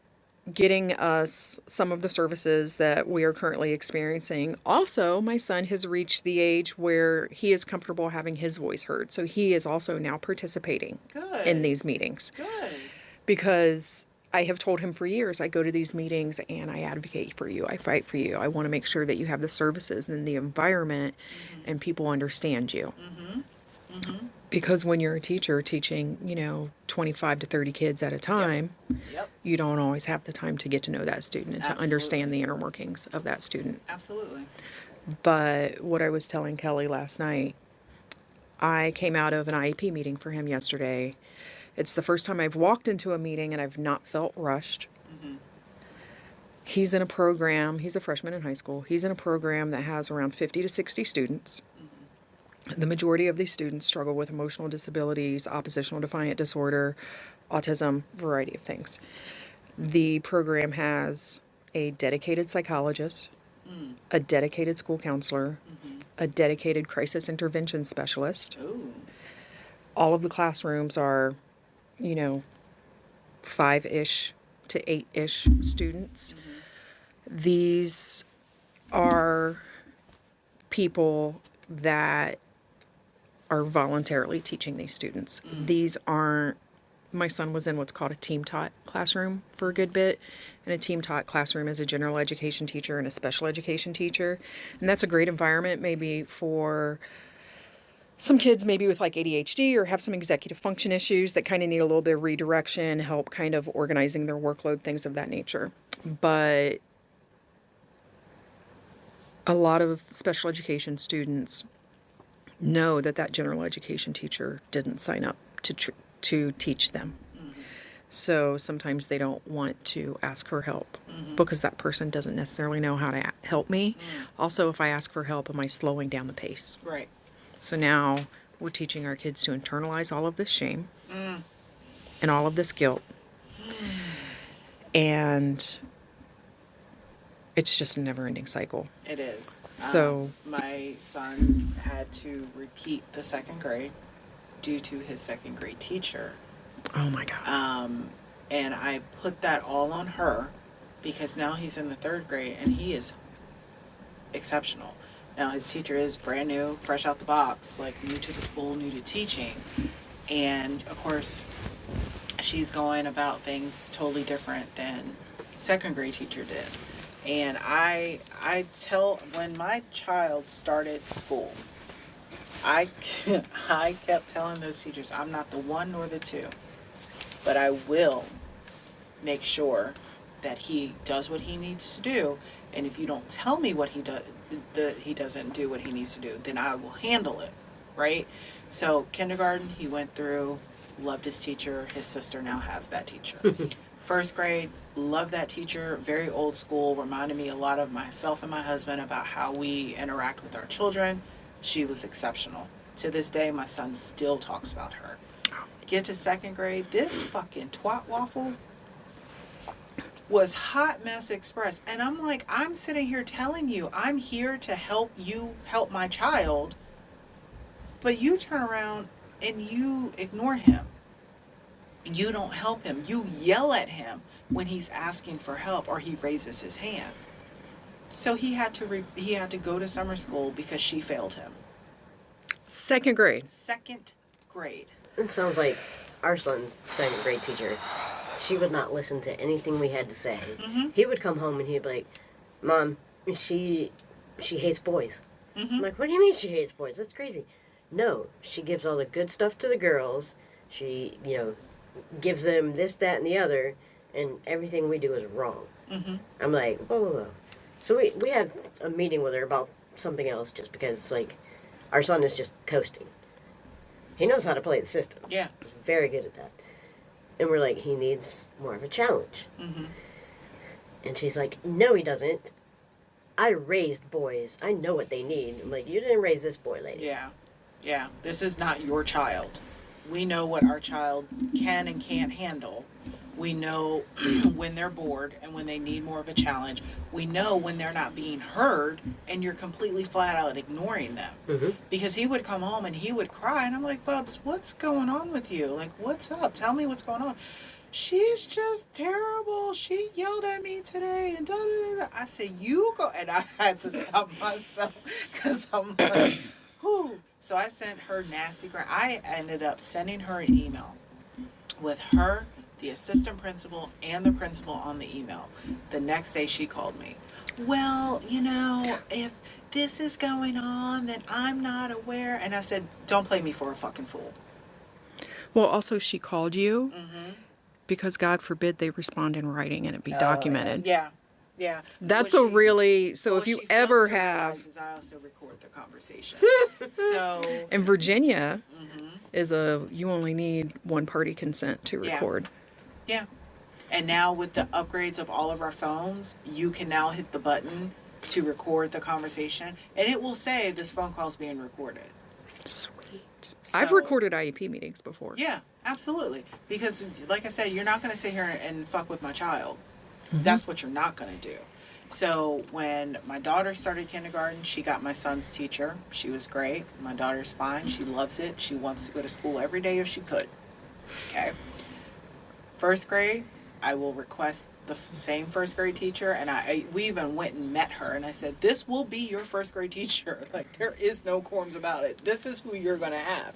getting us some of the services that we are currently experiencing. Also, my son has reached the age where he is comfortable having his voice heard. So he is also now participating in these meetings. Good. Because I have told him for years, I go to these meetings and I advocate for you. I fight for you. I want to make sure that you have the services and the environment and people understand you. Because when you're a teacher teaching, 25 to 30 kids at a time, you don't always have the time to get to know that student and to understand the inner workings of that student. Absolutely. But what I was telling Kelly last night, I came out of an IEP meeting for him yesterday. It's the first time I've walked into a meeting and I've not felt rushed. He's in a program, he's a freshman in high school. He's in a program that has around 50 to 60 students. The majority of these students struggle with emotional disabilities, oppositional defiant disorder, autism, variety of things. The program has a dedicated psychologist, a dedicated school counselor, a dedicated crisis intervention specialist. Ooh. All of the classrooms are, 5-ish to 8-ish students. These are people that are voluntarily teaching these students. These aren't, my son was in what's called a team taught classroom for a good bit. And a team taught classroom is a general education teacher and a special education teacher. And that's a great environment maybe for some kids maybe with like ADHD or have some executive function issues that kind of need a little bit of redirection, help kind of organizing their workload, things of that nature. But a lot of special education students know that that general education teacher didn't sign up to teach them. So sometimes they don't want to ask for help because that person doesn't necessarily know how to help me. Also, if I ask for help, am I slowing down the pace? Right. So now we're teaching our kids to internalize all of this shame and all of this guilt. And it's just a never-ending cycle. It is. So my son had to repeat the second grade due to his second grade teacher. oh my God. And I put that all on her because now he's in the third grade and he is exceptional. Now his teacher is brand new, fresh out the box, like new to the school, new to teaching. And of course, she's going about things totally different than second grade teacher did. And I tell, when my child started school, I kept telling those teachers, I'm not the one nor the two, but I will make sure that he does what he needs to do. And if you don't tell me what he does, that he doesn't do what he needs to do, then I will handle it, right? So kindergarten, he went through, loved his teacher. His sister now has that teacher. First grade, loved that teacher, very old school, reminded me a lot of myself and my husband about how we interact with our children. She was exceptional. To this day, my son still talks about her. Get to second grade, this fucking twat waffle was hot mess express. And I'm like, I'm sitting here telling you, I'm here to help you help my child, but you turn around and you ignore him. You don't help him. You yell at him when he's asking for help or he raises his hand. So he had to go to summer school because she failed him. Second grade. Second grade. It sounds like our son's second grade teacher. She would not listen to anything we had to say. He would come home and he'd be like, Mom, she hates boys. I'm like, what do you mean she hates boys? That's crazy. No, she gives all the good stuff to the girls. She, gives them this, that, and the other, and everything we do is wrong. I'm like, whoa. So we had a meeting with her about something else just because, our son is just coasting. He knows how to play the system. Yeah. He's very good at that. And we're like, he needs more of a challenge. And she's like, no, he doesn't. I raised boys. I know what they need. I'm like, you didn't raise this boy, lady. Yeah. This is not your child. We know what our child can and can't handle. We know when they're bored and when they need more of a challenge. We know when they're not being heard and you're completely flat out ignoring them. Because he would come home and he would cry and I'm like, Bubs, what's going on with you? Like, what's up? Tell me what's going on. She's just terrible. She yelled at me today and da da da. I said, you go. And I had to stop myself because I'm like, whew. So I sent her nasty I ended up sending her an email with her, the assistant principal, and the principal on the email. The next day she called me. Well, if this is going on, then I'm not aware. And I said, don't play me for a fucking fool. Well, also she called you because God forbid they respond in writing and it be documented. Yeah. That's What if you ever have. Is I also record the conversation. So. In Virginia, you only need one party consent to record. Yeah. And now with the upgrades of all of our phones, you can now hit the button to record the conversation and it will say this phone call is being recorded. Sweet. So, I've recorded IEP meetings before. Yeah. Absolutely. Because, like I said, you're not going to sit here and fuck with my child. That's what you're not going to do. So when my daughter started kindergarten, she got my son's teacher. She was great. My daughter's fine. She loves it. She wants to go to school every day if she could. Okay. First grade, I will request the same first grade teacher, and we even went and met her, and I said, this will be your first grade teacher. Like, there is no qualms about it. This is who you're going to have.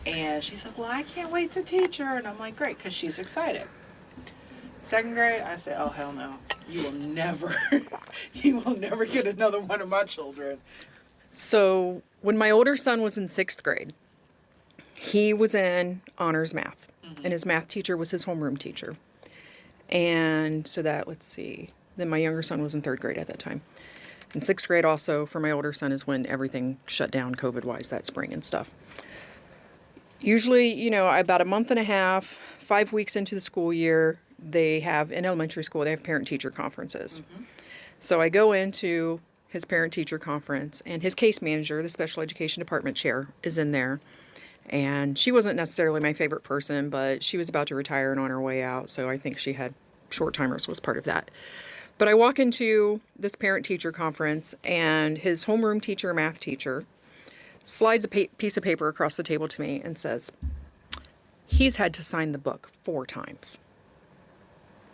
And she's like, well, I can't wait to teach her. And I'm like, great, because she's excited. Second grade, I said, oh, hell no. You will never, you will never get another one of my children. So when my older son was in 6th grade, he was in honors math, and his math teacher was his homeroom teacher. And so that, let's see, then my younger son was in 3rd grade at that time. In 6th grade also, for my older son, is when everything shut down COVID-wise that spring and stuff. Usually, you know, about a month and a half, 5 weeks into the school year, they have, in elementary school, they have parent-teacher conferences. So I go into his parent-teacher conference, and his case manager, the special education department chair, is in there. And she wasn't necessarily my favorite person, but she was about to retire and on her way out, so I think she had short-timers was part of that. But I walk into this parent-teacher conference, and his homeroom teacher, math teacher, slides a piece of paper across the table to me and says, he's had to sign the book 4 times.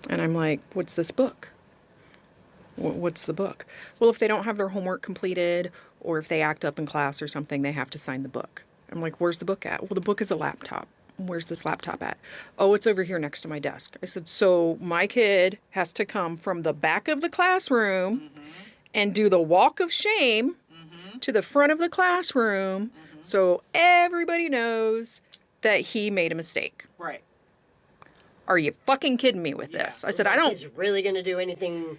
And I'm like, what's this book? What's the book? Well, if they don't have their homework completed, or if they act up in class or something, they have to sign the book. I'm like, where's the book at? Well, the book is a laptop. Where's this laptop at? Oh, it's over here next to my desk. I said, so my kid has to come from the back of the classroom and do the walk of shame to the front of the classroom so everybody knows that he made a mistake. Right. Are you fucking kidding me with this? I said, I don't. He's really going to do anything.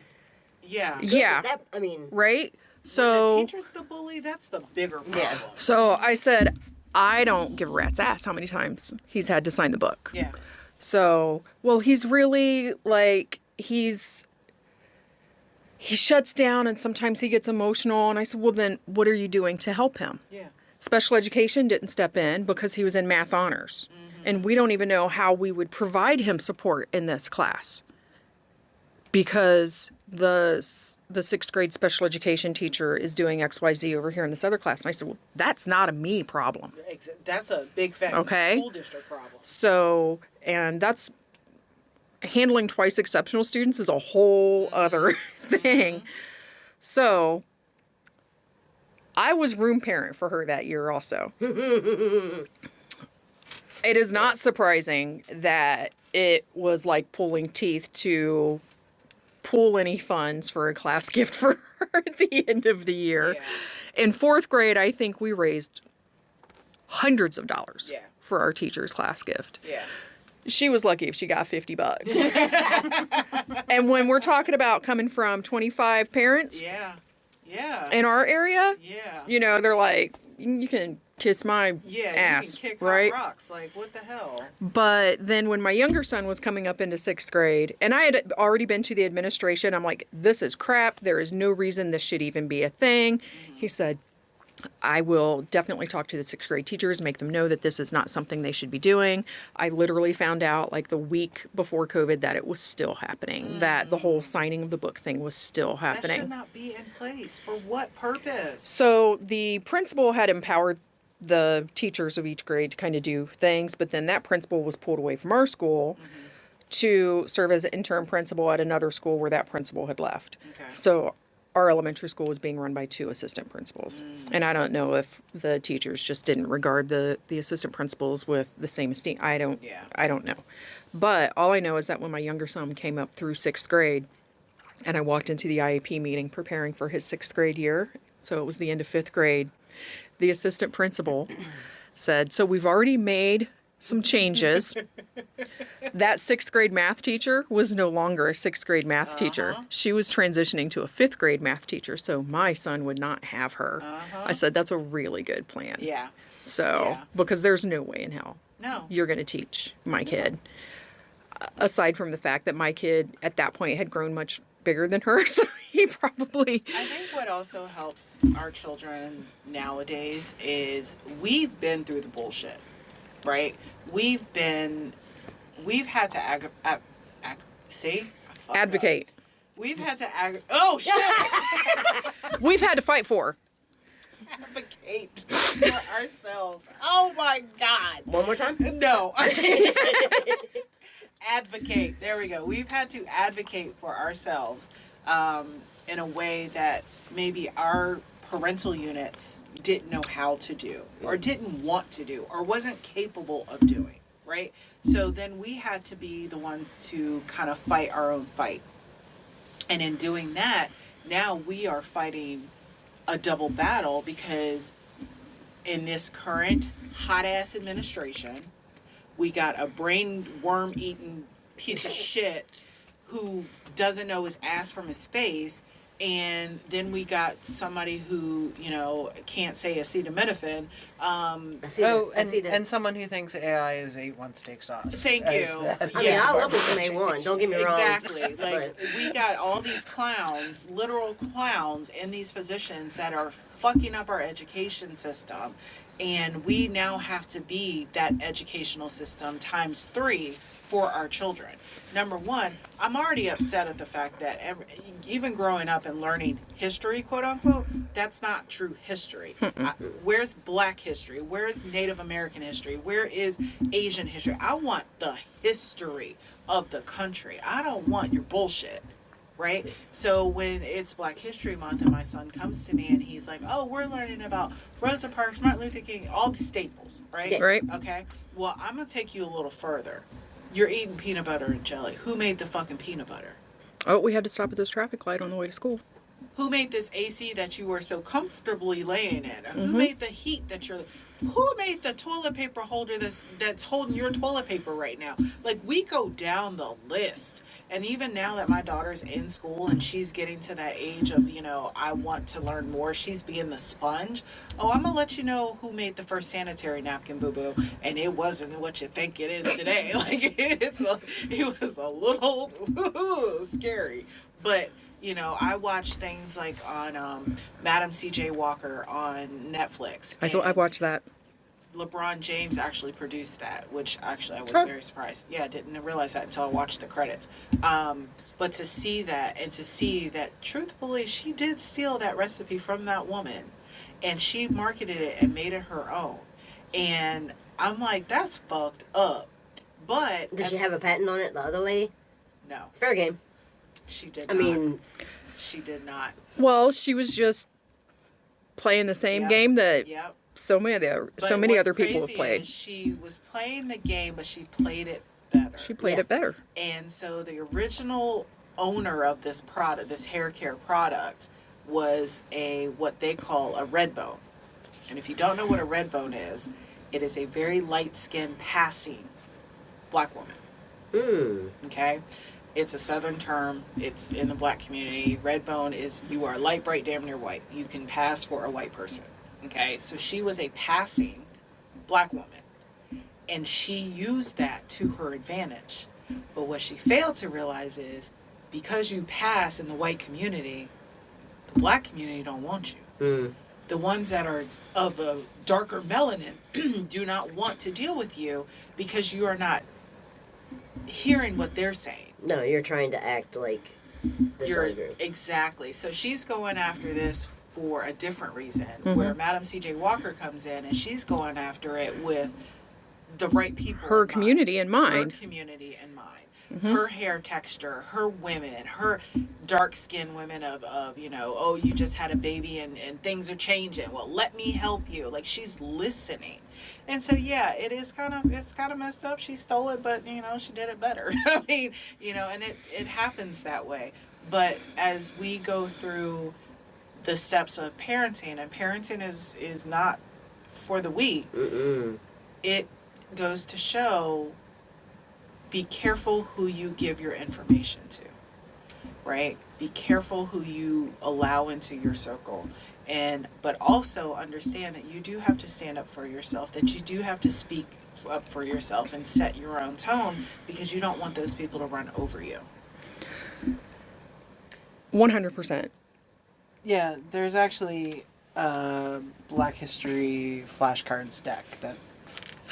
Yeah. Yeah. That, I mean. Right? When So. the teacher's the bully, that's the bigger problem. Yeah. So I said, I don't give a rat's ass how many times he's had to sign the book. Yeah. So, well, he's really like, he shuts down and sometimes he gets emotional. And I said, well, then what are you doing to help him? Yeah. Special education didn't step in because he was in math honors. And we don't even know how we would provide him support in this class. Because the 6th grade special education teacher is doing XYZ over here in this other class. And I said, well, that's not a me problem. That's a big fat school district problem. So, and that's handling twice exceptional students is a whole other thing. So, I was room parent for her that year also. It is not surprising that it was like pulling teeth to pull any funds for a class gift for her at the end of the year. Yeah. In 4th grade, I think we raised hundreds of dollars for our teacher's class gift. Yeah. She was lucky if she got $50. And when we're talking about coming from 25 parents in our area, you know, they're like, you can kiss my ass, you can kick right? rocks. Like, what the hell? But then when my younger son was coming up into 6th grade, and I had already been to the administration, I'm like, this is crap. There is no reason this should even be a thing. He said, I will definitely talk to the 6th grade teachers, make them know that this is not something they should be doing. I literally found out like the week before COVID that it was still happening, that the whole signing of the book thing was still happening. That should not be in place. For what purpose? So the principal had empowered the teachers of each grade to kind of do things, but then that principal was pulled away from our school to serve as an interim principal at another school where that principal had left. Okay. So our elementary school was being run by 2 assistant principals. And I don't know if the teachers just didn't regard the assistant principals with the same esteem. I don't know. But all I know is that when my younger son came up through 6th grade and I walked into the IEP meeting preparing for his 6th grade year, so it was the end of 5th grade, the assistant principal said, so we've already made some changes. That 6th grade math teacher was no longer a 6th grade math teacher. She was transitioning to a 5th grade math teacher, so my son would not have her. I said, that's a really good plan. Yeah. So, because there's no way in hell you're going to teach my kid. Aside from the fact that my kid at that point had grown much bigger than her, so he probably... I think what also helps our children nowadays is we've been through the bullshit. right? We've had to see? I fucked up. Advocate. We've had to oh shit! We've had to fight for. Advocate for ourselves. Oh my God. One more time? No. Advocate. There we go. We've had to advocate for ourselves in a way that maybe our parental units didn't know how to do, or didn't want to do, or wasn't capable of doing, right? So then we had to be the ones to kind of fight our own fight. And in doing that, now we are fighting a double battle, because in this current hot-ass administration, we got a brain worm-eating piece of shit who doesn't know his ass from his face, and then we got somebody who, you know, can't say acetaminophen. And someone who thinks AI is A1 steak sauce. Thank you. I mean, I love it from A1, don't get me wrong. Exactly. Like, we got all these clowns, literal clowns, in these positions that are fucking up our education system. And we now have to be that educational system times 3 for our children. Number one, I'm already upset at the fact that even growing up and learning history, quote unquote, that's not true history. Where's Black history? Where's Native American history? Where is Asian history? I want the history of the country. I don't want your bullshit. Right? So when it's Black History Month and my son comes to me and he's like, oh, we're learning about Rosa Parks, Martin Luther King, all the staples, right? Yeah. Right. Okay. Well, I'm going to take you a little further. You're eating peanut butter and jelly. Who made the fucking peanut butter? Oh, we had to stop at this traffic light on the way to school. Who made this AC that you were so comfortably laying in? Who made the heat that you're... Who made the toilet paper holder that's holding your toilet paper right now? Like, we go down the list. And even now that my daughter's in school and she's getting to that age of, you know, I want to learn more, she's being the sponge. Oh, I'm going to let you know who made the first sanitary napkin, boo-boo. And it wasn't what you think it is today. Like, it was a little scary. But... You know, I watch things like on Madam C.J. Walker on Netflix. I watched that. LeBron James actually produced that, which actually I was very surprised. Yeah, I didn't realize that until I watched the credits. But to see that, and to see that, truthfully, she did steal that recipe from that woman. And she marketed it and made it her own. And I'm like, that's fucked up. But... Does she have a patent on it, the other lady? No. Fair game. She did I not. mean... She did not. Well, she was just playing the same game that so many other people have played. She was playing the game, but she played it better. She played it better. And so the original owner of this product, this hair care product, was what they call a red bone. And if you don't know what a red bone is, it is a very light-skinned passing Black woman. Okay? It's a Southern term. It's in the Black community. Red bone is you are light, bright, damn near white. You can pass for a white person. Okay? So she was a passing Black woman. And she used that to her advantage. But what she failed to realize is, because you pass in the white community, the Black community don't want you. The ones that are of a darker melanin do not want to deal with you because you are not hearing what they're saying. No, you're trying to act like this other group. Exactly. So she's going after this for a different reason, where Madam C.J. Walker comes in and she's going after it with the right people. Her community in mind. Her community in mind. Her hair texture, her women, her dark-skinned women of, you know, oh, you just had a baby and things are changing. Well, let me help you. Like, she's listening. And so, yeah, it's kind of messed up. She stole it, but, you know, she did it better. I mean, you know, and it happens that way. But as we go through the steps of parenting, and parenting is not for the weak, it goes to show, be careful who you give your information to, right? Be careful who you allow into your circle. But also understand that you do have to stand up for yourself, that you do have to speak up for yourself and set your own tone, because you don't want those people to run over you. 100%. Yeah, there's actually a Black History flashcards deck that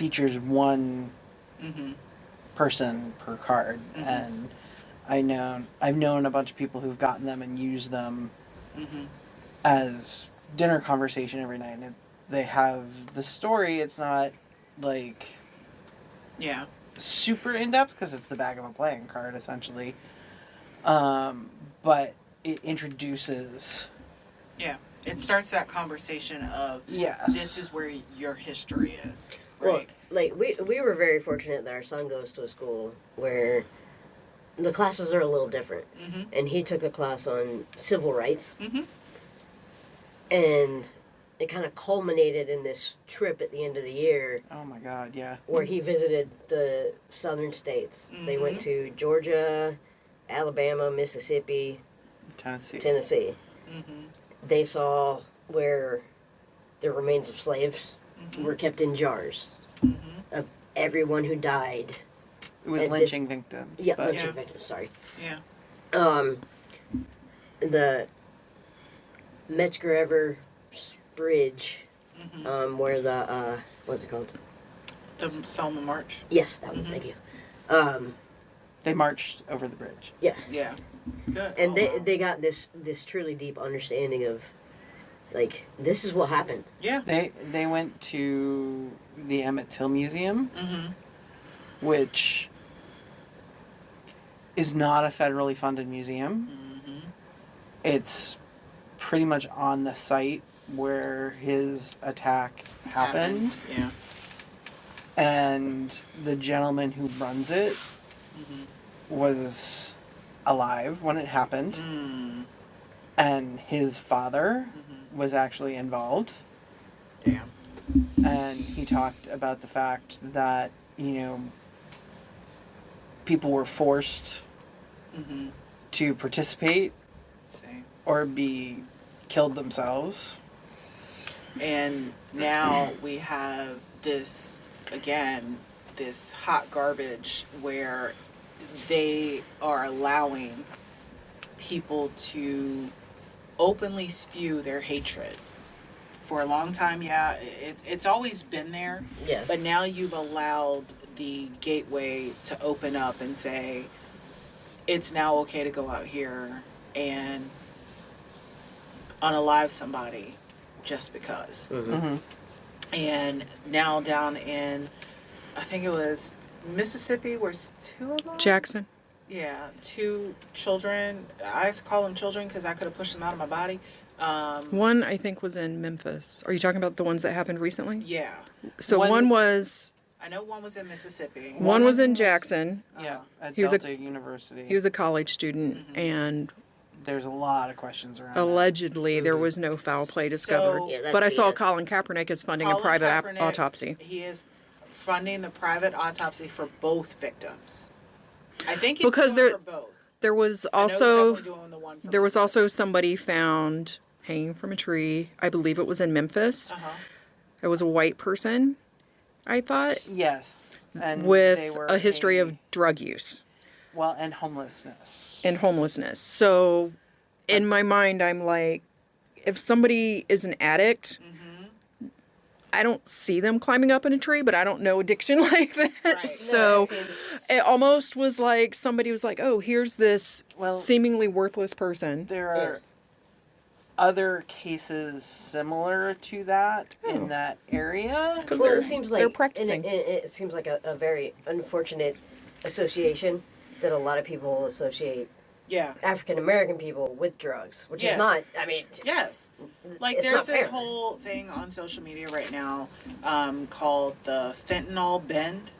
features one Mm-hmm. person per card, and I've known a bunch of people who've gotten them and used them as dinner conversation every night. And they have the story. It's not like super in depth because it's the back of a playing card essentially, but it introduces. Yeah, it starts that conversation of this is where your history is. Right? Well, like we were very fortunate that our son goes to a school where the classes are a little different, and he took a class on civil rights, and it kind of culminated in this trip at the end of the year. Oh my God! Yeah. Where he visited the southern states. They went to Georgia, Alabama, Mississippi, Tennessee. They saw where the remains of slaves were kept in jars of everyone who died. It was lynching victims. Yeah, lynching victims, sorry. Yeah. The Metzger Bridge, where the, what's it called? The Selma March. Yes, that one, thank you. They marched over the bridge. Yeah. Yeah. Good. And they got this truly deep understanding of, like, this is what happened. Yeah. They went to the Emmett Till Museum, which is not a federally funded museum. It's pretty much on the site where his attack happened. Yeah. And the gentleman who runs it was alive when it happened. And his father was actually involved. Damn. And he talked about the fact that, people were forced to participate Same. or be killed themselves. And now we have this, again, this hot garbage where they are allowing people to openly spew their hatred. For a long time, it's always been there. Yeah. But now you've allowed the gateway to open up and say, it's now okay to go out here and unalive somebody just because. And now down in, I think it was Mississippi, where's two of them? Jackson. Yeah, two children. I call them children because I could have pushed them out of my body. One, I think, was in Memphis. Are you talking about the ones that happened recently? Yeah. So one was... I know one was in Mississippi. One was in Jackson. Yeah, at He was Delta University. He was a college student, and There's a lot of questions around that. allegedly there was no foul play discovered. So- Yeah, that's But I saw BS. Colin Kaepernick is funding a Colin private Kaepernick, autopsy. He is funding the private autopsy for both victims. I think he's Because doing there- for both. There was I know he's also definitely doing the one for there was Mississippi. also somebody found hanging from a tree. I believe it was in Memphis. It was a white person, I thought, Yes. And they with were a history of drug use and homelessness. and homelessness. So in my mind, I'm like, if somebody is an addict, I don't see them climbing up in a tree, but I don't know addiction like that. Right. So it almost was like somebody was like, oh, here's this seemingly worthless person. There are other cases similar to that in that area. Well, it seems like they're practicing. It seems like a very unfortunate association that a lot of people associate Yeah. African American people with drugs, which Yes. is not. I mean, Yes. Like, it's there's not this fair. whole thing on social media right now called the fentanyl bend,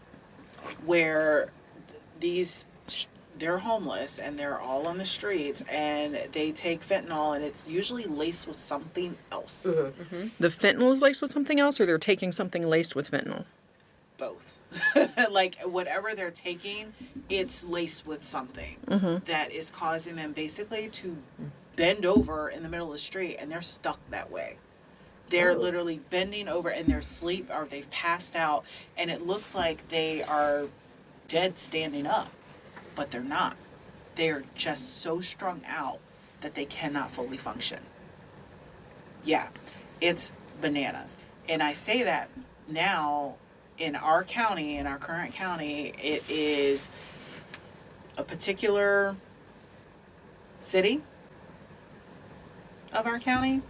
where they're homeless and they're all on the streets and they take fentanyl and it's usually laced with something else. The fentanyl is laced with something else, or they're taking something laced with fentanyl? Both. Like, whatever they're taking, it's laced with something that is causing them basically to bend over in the middle of the street, and they're stuck that way. They're literally bending over and they're asleep or they've passed out, and it looks like they are dead standing up, but they're not. They're just so strung out that they cannot fully function. Yeah, it's bananas. And I say that now in our county, in our current county, it is a particular city of our county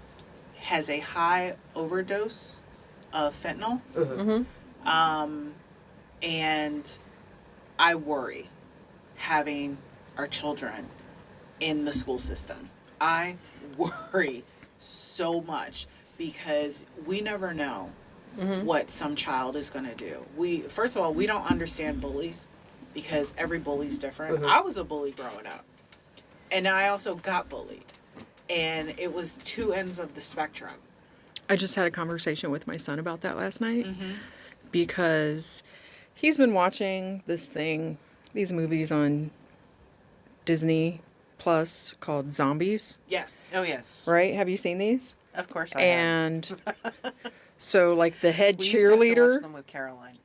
has a high overdose of fentanyl. And I worry having our children in the school system. I worry so much because we never know what some child is going to do. First of all, we don't understand bullies because every bully's different. I was a bully growing up, and I also got bullied, and it was two ends of the spectrum. I just had a conversation with my son about that last night because he's been watching these movies on Disney Plus called Zombies. Yes. Oh, yes. Right? Have you seen these? Of course I And so, like, the head We used to have to cheerleader, watch them with Caroline.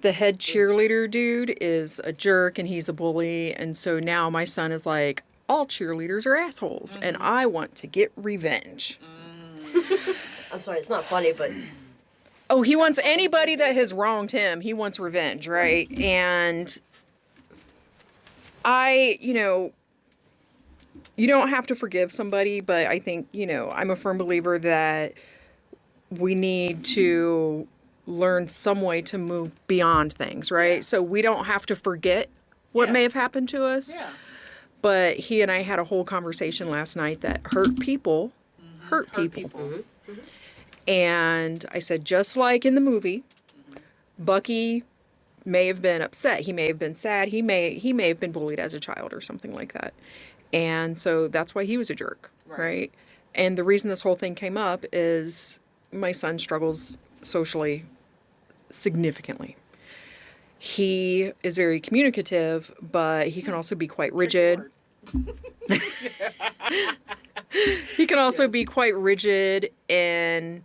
the head cheerleader dude is a jerk and he's a bully. And so now my son is like, all cheerleaders are assholes and I want to get revenge. I'm sorry, it's not funny, but Oh, he wants anybody that has wronged him. He wants revenge, right? And you don't have to forgive somebody, but I think, I'm a firm believer that we need to learn some way to move beyond things, right? Yeah. So we don't have to forget what may have happened to us. Yeah. But he and I had a whole conversation last night that hurt people hurt people. And I said, just like in the movie, Bucky may have been upset. He may have been sad. He may have been bullied as a child or something like that. And so that's why he was a jerk, right? And the reason this whole thing came up is my son struggles socially significantly. He is very communicative, but he can also be quite rigid. He can also be quite rigid in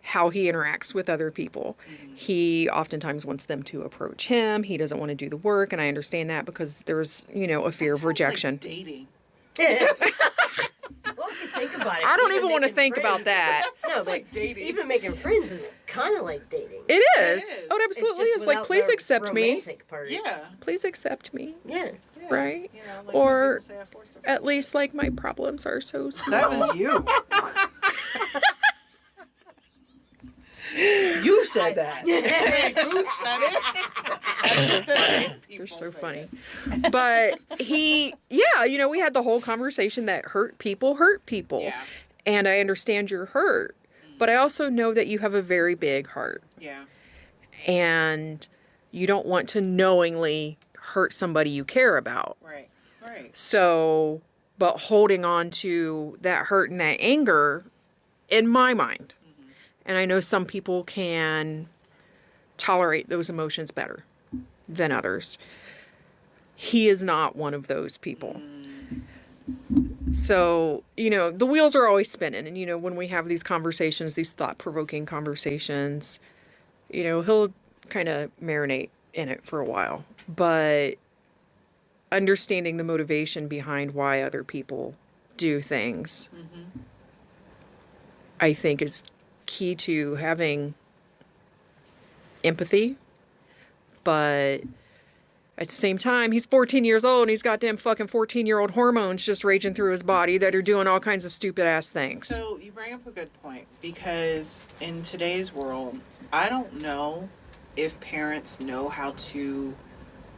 how he interacts with other people. He oftentimes wants them to approach him. He doesn't want to do the work, and I understand that because there's, a fear of rejection. Like dating. well, if you think about it, I don't even want to think about that. Sounds like dating. Even making friends is kind of like dating. It is. is. Oh, it absolutely just is. Like, without please the accept me. romantic part. Yeah. Please accept me. Yeah. Right? Like Or some people say, I forced a at friendship. least, like, my problems are so small. That was you. You said that. Who said it? I just said it. You're People so say funny. it. But we had the whole conversation that hurt people. Yeah. And I understand you're hurt, but I also know that you have a very big heart. Yeah. And you don't want to knowingly hurt somebody you care about. Right. Right. So, but holding on to that hurt and that anger, in my mind, and I know some people can tolerate those emotions better than others. He is not one of those people. So, the wheels are always spinning. And, when we have these conversations, these thought-provoking conversations, he'll kind of marinate in it for a while. But understanding the motivation behind why other people do things, I think is key to having empathy. But at the same time, he's 14 years old and he's got damn fucking 14-year-old hormones just raging through his body that are doing all kinds of stupid ass things. So you bring up a good point because in today's world, I don't know if parents know how to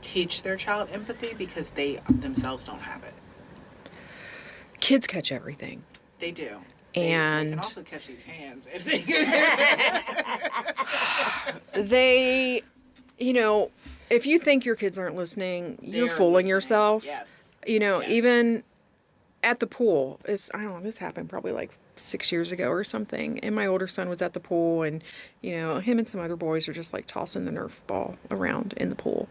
teach their child empathy because they themselves don't have it. Kids catch everything. They do. And they can also catch these hands if they they, if you think your kids aren't listening, you're They're fooling listening. yourself. Yes. Yes. Yes. Even at the pool, I don't know, this happened probably like 6 years ago or something. And my older son was at the pool and, him and some other boys are just like tossing the Nerf ball around in the pool.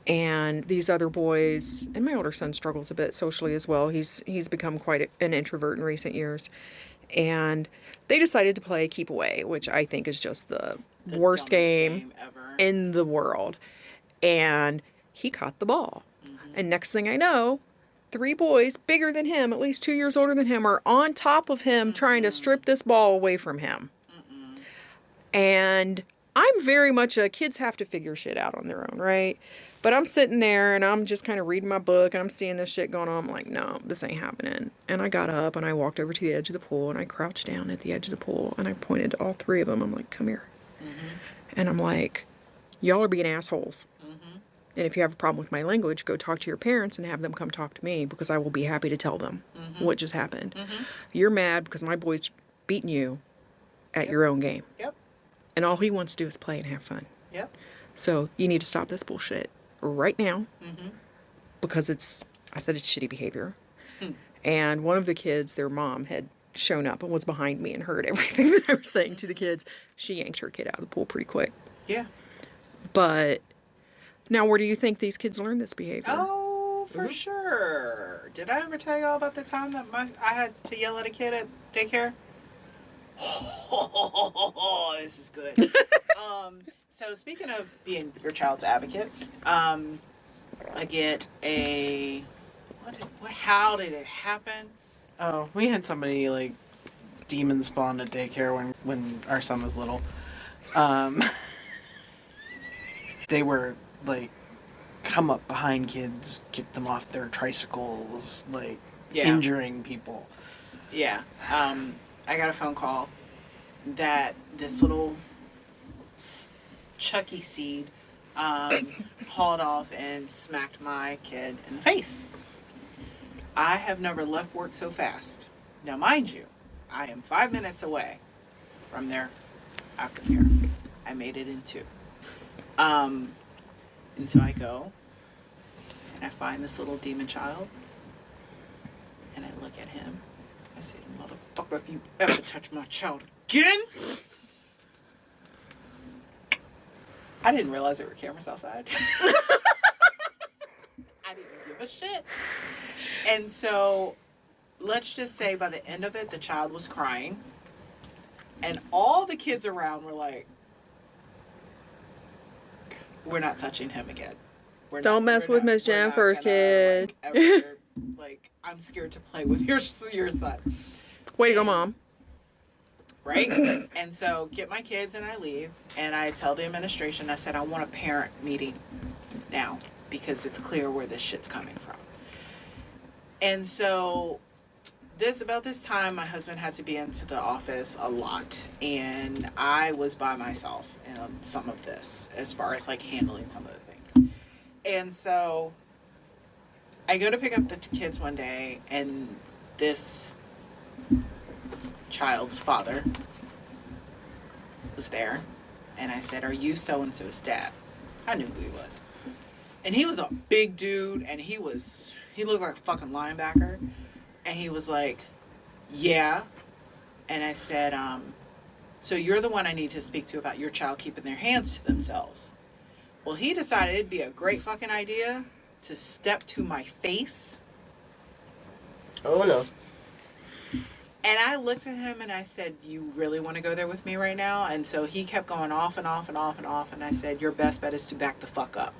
And these other boys, and my older son struggles a bit socially as well. He's become quite an introvert in recent years. And they decided to play Keep Away, which I think is just the worst dumbest game ever. in the world. And he caught the ball. And next thing I know, 3 boys bigger than him, at least 2 years older than him, are on top of him trying to strip this ball away from him. And I'm very much a kids have to figure shit out on their own, right? But I'm sitting there and I'm just kind of reading my book and I'm seeing this shit going on. I'm like, no, this ain't happening. And I got up and I walked over to the edge of the pool and I crouched down at the edge of the pool and I pointed to all three of them. I'm like, come here. And I'm like, y'all are being assholes. And if you have a problem with my language, go talk to your parents and have them come talk to me because I will be happy to tell them what just happened. You're mad because my boy's beating you at your own game. Yep. And all he wants to do is play and have fun. Yep. So you need to stop this bullshit right now because I said it's shitty behavior. And one of the kids, their mom, had shown up and was behind me and heard everything that I was saying to the kids. She yanked her kid out of the pool pretty quick. Yeah. But now where do you think these kids learn this behavior? Oh, for sure. Did I ever tell y'all about the time that I had to yell at a kid at daycare? Oh, this is good. So speaking of being your child's advocate, I get a how did it happen? Oh, we had somebody like demon spawn at daycare when our son was little. They were like come up behind kids, get them off their tricycles, like injuring people. Yeah. I got a phone call that this little Chucky seed hauled off and smacked my kid in the face. I have never left work so fast. Now, mind you, I am 5 minutes away from their aftercare. I made it in 2. And so I go and I find this little demon child and I look at him. I said, motherfucker, if you ever touch my child again. I didn't realize there were cameras outside. I didn't give a shit. And so, let's just say by the end of it, the child was crying. And all the kids around were like, we're not touching him again. Don't mess with Miss Jennifer's kid. Like, I'm scared to play with your son. Way to go, Mom. Right? And so, get my kids and I leave. And I tell the administration, I said, I want a parent meeting now. Because it's clear where this shit's coming from. And so, about this time, my husband had to be into the office a lot. And I was by myself in some of this. As far as, like, handling some of the things. And so, I go to pick up the kids one day. And this child's father was there. And I said, are you so-and-so's dad? I knew who he was. And he was a big dude, and he looked like a fucking linebacker. And he was like, yeah. And I said, so you're the one I need to speak to about your child keeping their hands to themselves. Well, he decided it'd be a great fucking idea to step to my face. Oh, no. And I looked at him and I said, you really want to go there with me right now? And so he kept going off and off and off and off. And I said, your best bet is to back the fuck up.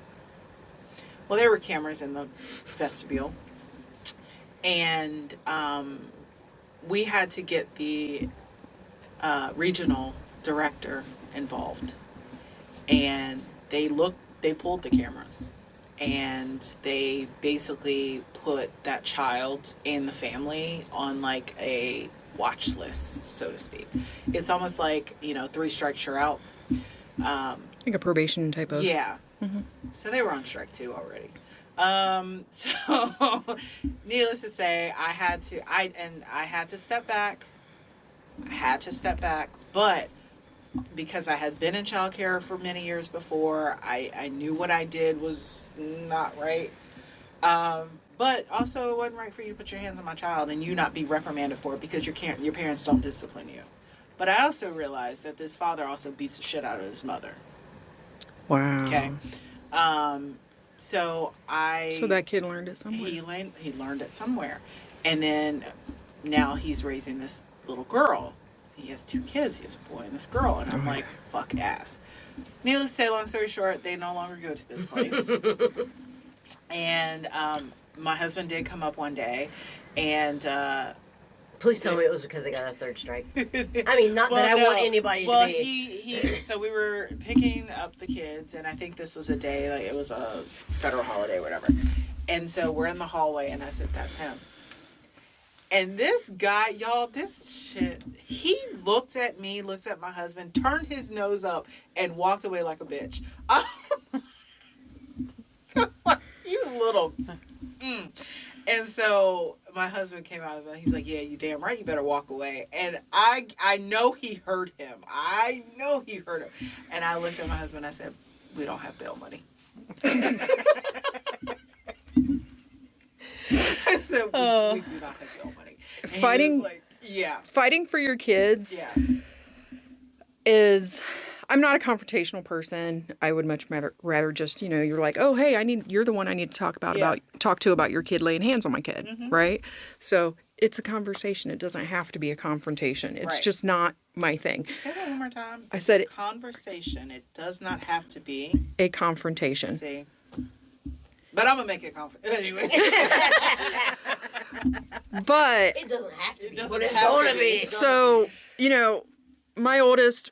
Well, there were cameras in the vestibule. And we had to get the regional director involved. And they pulled the cameras. And they basically put that child and the family on like a watch list, so to speak. It's almost like, 3 strikes you're out. Like a probation type of. Yeah. Mm-hmm. So they were on strike 2 already. So needless to say, I had to step back. But because I had been in childcare for many years before, I knew what I did was not right. But also it wasn't right for you to put your hands on my child and you not be reprimanded for it because your parents don't discipline you. But I also realized that this father also beats the shit out of his mother. Wow. Okay. So that kid learned it somewhere. He learned it somewhere. And then now he's raising this little girl. He has 2 kids. He has a boy and this girl. And I'm like, fuck ass. Needless to say, long story short, they no longer go to this place. And my husband did come up one day. And please tell me it was because they got a 3rd strike. I mean, not that I want anybody to be. so we were picking up the kids, and I think this was a day, like it was a federal holiday or whatever. And so we're in the hallway, and I said, that's him. And this guy, y'all, this shit, he looked at me, looked at my husband, turned his nose up, and walked away like a bitch. You little... And so my husband came out of it. He's like, yeah, you damn right. You better walk away. And I know he heard him. I know he heard him. And I looked at my husband. I said, we don't have bail money. I said, we do not have bail money. And Fighting, he was like, yeah. Fighting for your kids Yes. is... I'm not a confrontational person. I would much rather just, you're like, oh, hey, you're the one I need to talk to about your kid laying hands on my kid, right? So it's a conversation. It doesn't have to be a confrontation. It's just not my thing. Say that one more time. I said it's a conversation. It does not have to be a confrontation. See, but I'm gonna make it anyway. But it doesn't have to be, doesn't but it's have going to to be. be. So my oldest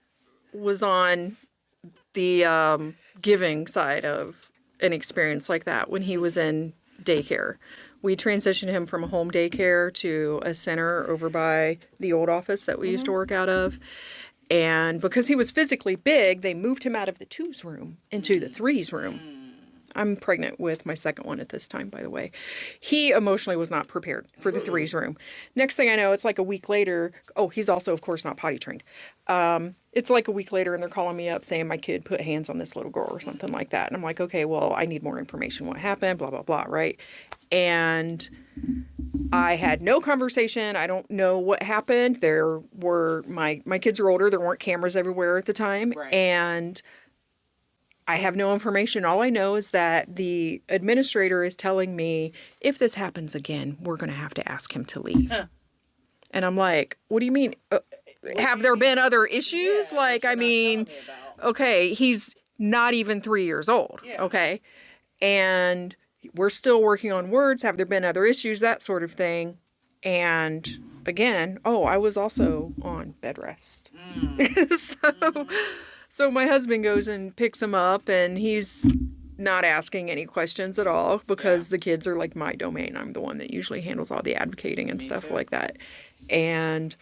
was on the giving side of an experience like that when he was in daycare. We transitioned him from a home daycare to a center over by the old office that we used to work out of. And because he was physically big, they moved him out of the 2s room into the 3s room. I'm pregnant with my second one at this time, by the way. He emotionally was not prepared for the 3s room. Next thing I know, it's like a week later. Oh, he's also, of course, not potty trained. It's like a week later, and they're calling me up saying my kid put hands on this little girl or something like that. And I'm like, okay, well, I need more information. What happened? Blah, blah, blah, right? And I had no conversation. I don't know what happened. There were, my kids are older. There weren't cameras everywhere at the time. Right. And I have no information. All I know is that the administrator is telling me, if this happens again, we're going to have to ask him to leave. And I'm like, what do you mean? Have there been other issues? Yeah, like, that I you're not mean, telling me about. okay, he's not even 3 years old. Yeah. Okay. And we're still working on words. Have there been other issues? That sort of thing. And again, I was also on bed rest. So my husband goes and picks him up, and he's not asking any questions at all because the kids are like my domain. I'm the one that usually handles all the advocating and stuff like that. And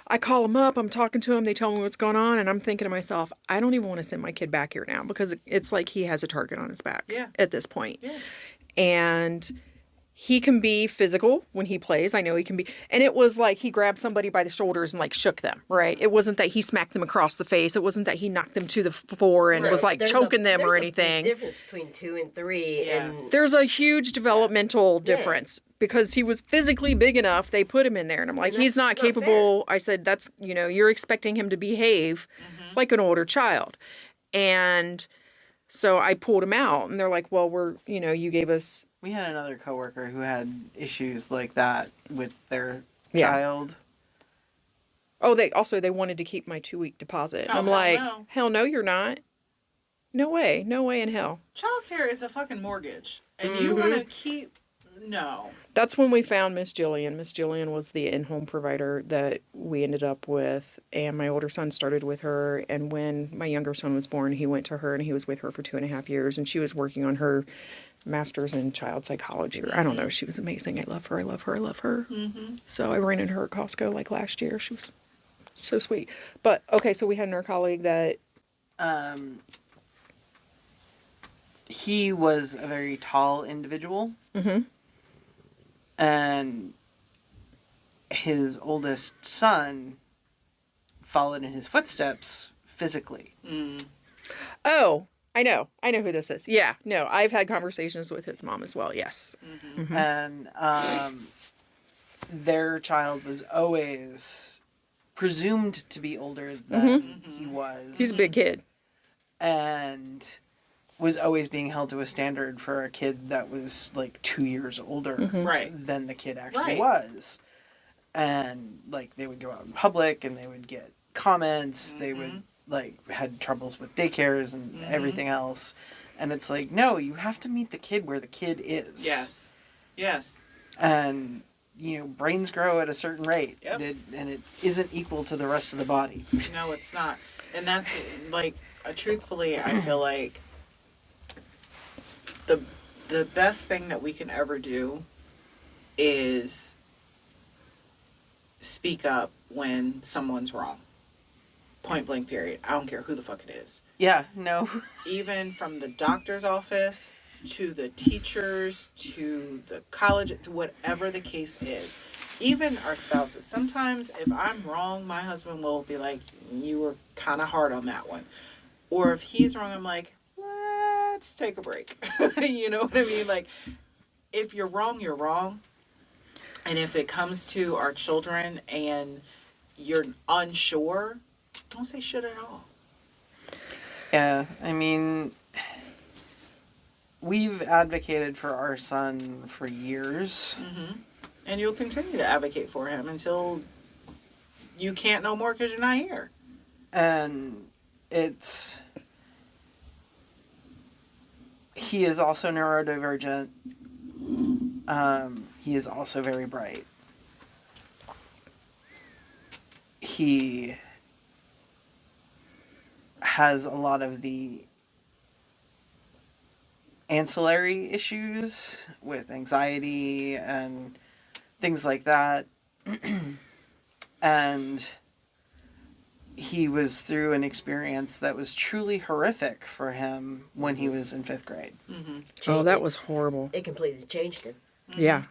I call him up, I'm talking to him, they tell me what's going on, and I'm thinking to myself, I don't even want to send my kid back here now because it's like he has a target on his back at this point. Yeah. And he can be physical when he plays. I know he can be. And it was like he grabbed somebody by the shoulders and like shook them, right? It wasn't that he smacked them across the face. It wasn't that he knocked them to the floor and was like choking them or anything. There's a big difference between 2 and 3. Yes. And there's a huge developmental difference because he was physically big enough. They put him in there. And I'm like, he's not capable. Fair. I said, that's, you're expecting him to behave like an older child. And so I pulled him out and they're like, well, you gave us... We had another coworker who had issues like that with their child. Oh, they wanted to keep my 2-week deposit. Oh, I'm like, hell no, you're not. No way in hell. Childcare is a fucking mortgage, and you want to keep no. That's when we found Miss Jillian. Miss Jillian was the in-home provider that we ended up with, and my older son started with her. And when my younger son was born, he went to her, and he was with her for 2.5 years, and she was working on her master's in child psychology. Or I don't know. She was amazing. I love her. Mm-hmm. So I ran into her at Costco like last year. She was so sweet. But okay, so we had another colleague that he was a very tall individual. Mm-hmm. And his oldest son followed in his footsteps physically. Mm. Oh, I know who this is. Yeah, no, I've had conversations with his mom as well, yes. Mm-hmm. And their child was always presumed to be older than he was. He's a big kid. And was always being held to a standard for a kid that was like 2 years older than the kid actually was. And like they would go out in public and they would get comments. They would had troubles with daycares and everything else. And it's like, no, you have to meet the kid where the kid is. Yes. And brains grow at a certain rate. Yep. And it isn't equal to the rest of the body. No, it's not. And that's, like, truthfully, I feel like the best thing that we can ever do is speak up when someone's wrong. Point blank, period. I don't care who the fuck it is. Yeah, no. Even from the doctor's office to the teachers to the college, to whatever the case is. Even our spouses. Sometimes if I'm wrong, my husband will be like, you were kind of hard on that one. Or if he's wrong, I'm like, let's take a break. You know what I mean? Like, if you're wrong, you're wrong. And if it comes to our children and you're unsure, don't say shit at all. Yeah, I mean, we've advocated for our son for years. Mm-hmm. And you'll continue to advocate for him until you can't no more because you're not here. And he is also neurodivergent. He is also very bright. He has a lot of the ancillary issues with anxiety and things like that. And he was through an experience that was truly horrific for him when he was in 5th grade. Mm-hmm. Oh, that was horrible. It completely changed him. Mm-hmm. Yeah.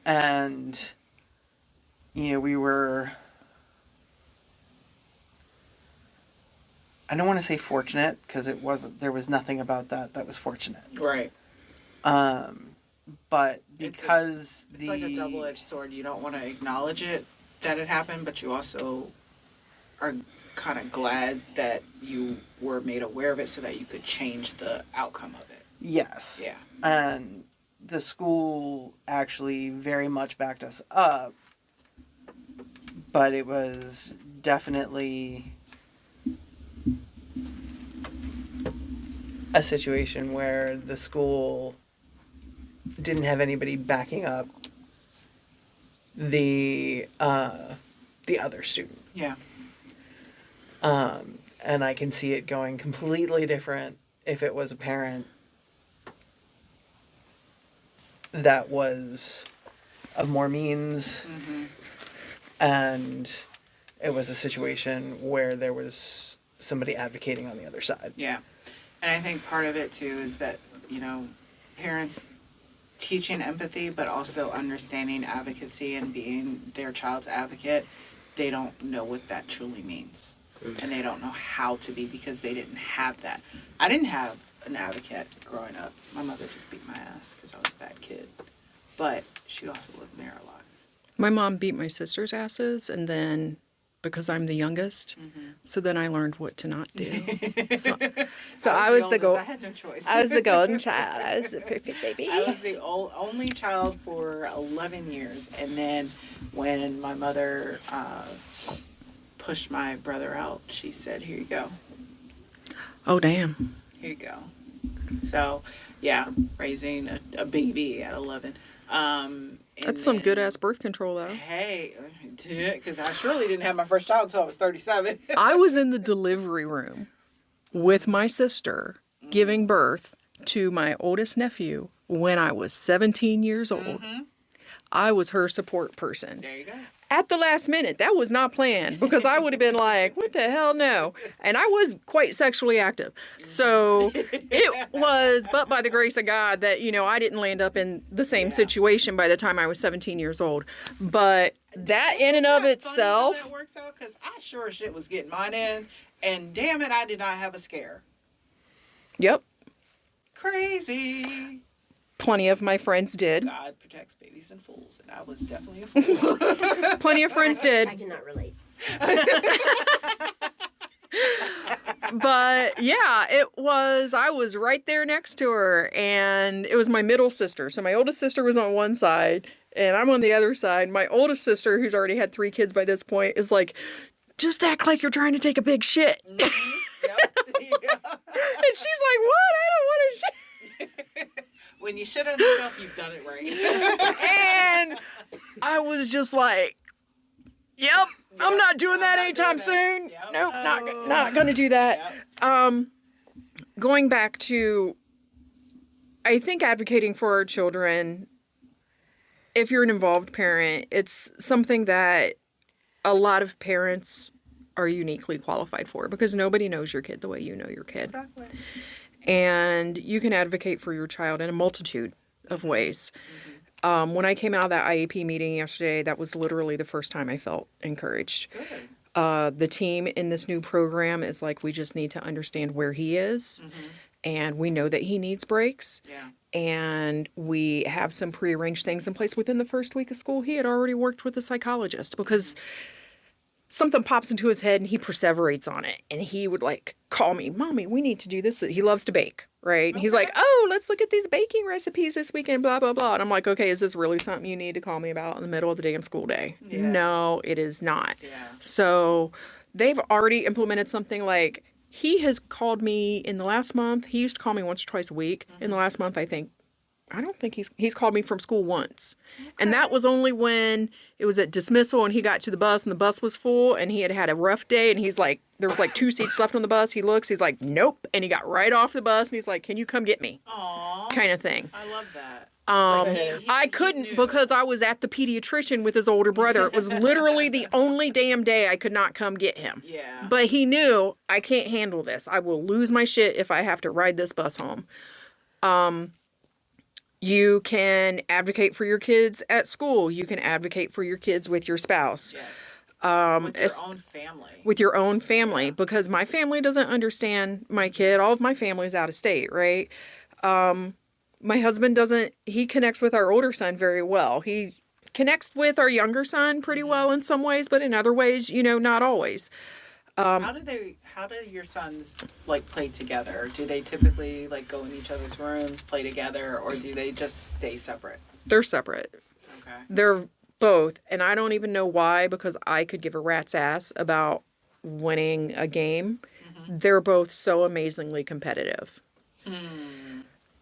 And, we were, I don't want to say fortunate, because there was nothing about that was fortunate. Right. But because it's like a double-edged sword. You don't want to acknowledge it, that it happened, but you also are kind of glad that you were made aware of it so that you could change the outcome of it. Yes. Yeah. And the school actually very much backed us up, but it was definitely a situation where the school didn't have anybody backing up the other student. Yeah. And I can see it going completely different if it was a parent that was of more means, Mm-hmm. and it was a situation where there was somebody advocating on the other side. Yeah. And I think part of it, too, is that, parents teaching empathy, but also understanding advocacy and being their child's advocate, they don't know what that truly means. And they don't know how to be because they didn't have that. I didn't have an advocate growing up. My mother just beat my ass because I was a bad kid. But she also lived there a lot. My mom beat my sister's asses, and then because I'm the youngest, so then I learned what to not do. So I was the oldest. I had no choice. I was the golden child. I was the perfect baby. I was the only child for 11 years. And then when my mother pushed my brother out, she said, here you go. Oh, damn. Here you go. So, yeah, raising a baby at 11. That's some good-ass birth control, though. Hey, because I surely didn't have my first child until I was 37. I was in the delivery room with my sister giving birth to my oldest nephew when I was 17 years old. I was her support person. There you go. At the last minute, that was not planned because I would have been like, what the hell, no. And I was quite sexually active. So it was, but by the grace of God, that, I didn't land up in the same situation by the time I was 17 years old. But that in and of itself. Funny how that works out, because I sure as shit was getting mine in, and damn it, I did not have a scare. Yep. Crazy. Plenty of my friends did. God protects babies and fools, and I was definitely a fool. Plenty of friends did. I cannot relate. But yeah, I was right there next to her, and it was my middle sister. So my oldest sister was on one side, and I'm on the other side. My oldest sister, who's already had 3 kids by this point, is like, just act like you're trying to take a big shit. Yep. Yeah. And she's like, what? I don't want to shit. When you shit on yourself, you've done it right. And I was just like, yep, I'm not doing that anytime soon. Yep. Nope, not gonna do that. Yep. Going back to, I think advocating for our children, if you're an involved parent, it's something that a lot of parents are uniquely qualified for because nobody knows your kid the way you know your kid. Exactly. And you can advocate for your child in a multitude of ways. When I came out of that IEP meeting yesterday, that was literally the first time I felt encouraged. Good. The team in this new program is like, we just need to understand where he is. And we know that he needs breaks. Yeah. And we have some prearranged things in place. Within the first week of school, he had already worked with a psychologist because something pops into his head and he perseverates on it. And he would like call me, Mommy, we need to do this. He loves to bake, right? And he's like, oh, let's look at these baking recipes this weekend, blah, blah, blah. And I'm like, okay, is this really something you need to call me about in the middle of the damn school day? Yeah. No, it is not. Yeah. So they've already implemented something like, he has called me in the last month. He used to call me once or twice a week. In the last month, I don't think he's called me from school once. Okay. And that was only when it was at dismissal and he got to the bus and the bus was full and he had had a rough day and he's like, there was like 2 seats left on the bus. He looks, he's like, nope. And he got right off the bus and he's like, can you come get me? Aww. Kind of thing. I love that. I couldn't because I was at the pediatrician with his older brother. It was literally the only damn day I could not come get him. Yeah. But he knew, I can't handle this. I will lose my shit if I have to ride this bus home. You can advocate for your kids at school. You can advocate for your kids with your spouse. Yes. With your own family. With your own family, because my family doesn't understand my kid. All of my family's out of state, right? My husband doesn't, he connects with our older son very well. He connects with our younger son pretty well in some ways, but in other ways, not always. How do your sons like play together? Do they typically like go in each other's rooms, play together, or do they just stay separate? They're separate. Okay. They're both, and I don't even know why, because I could give a rat's ass about winning a game. They're both so amazingly competitive.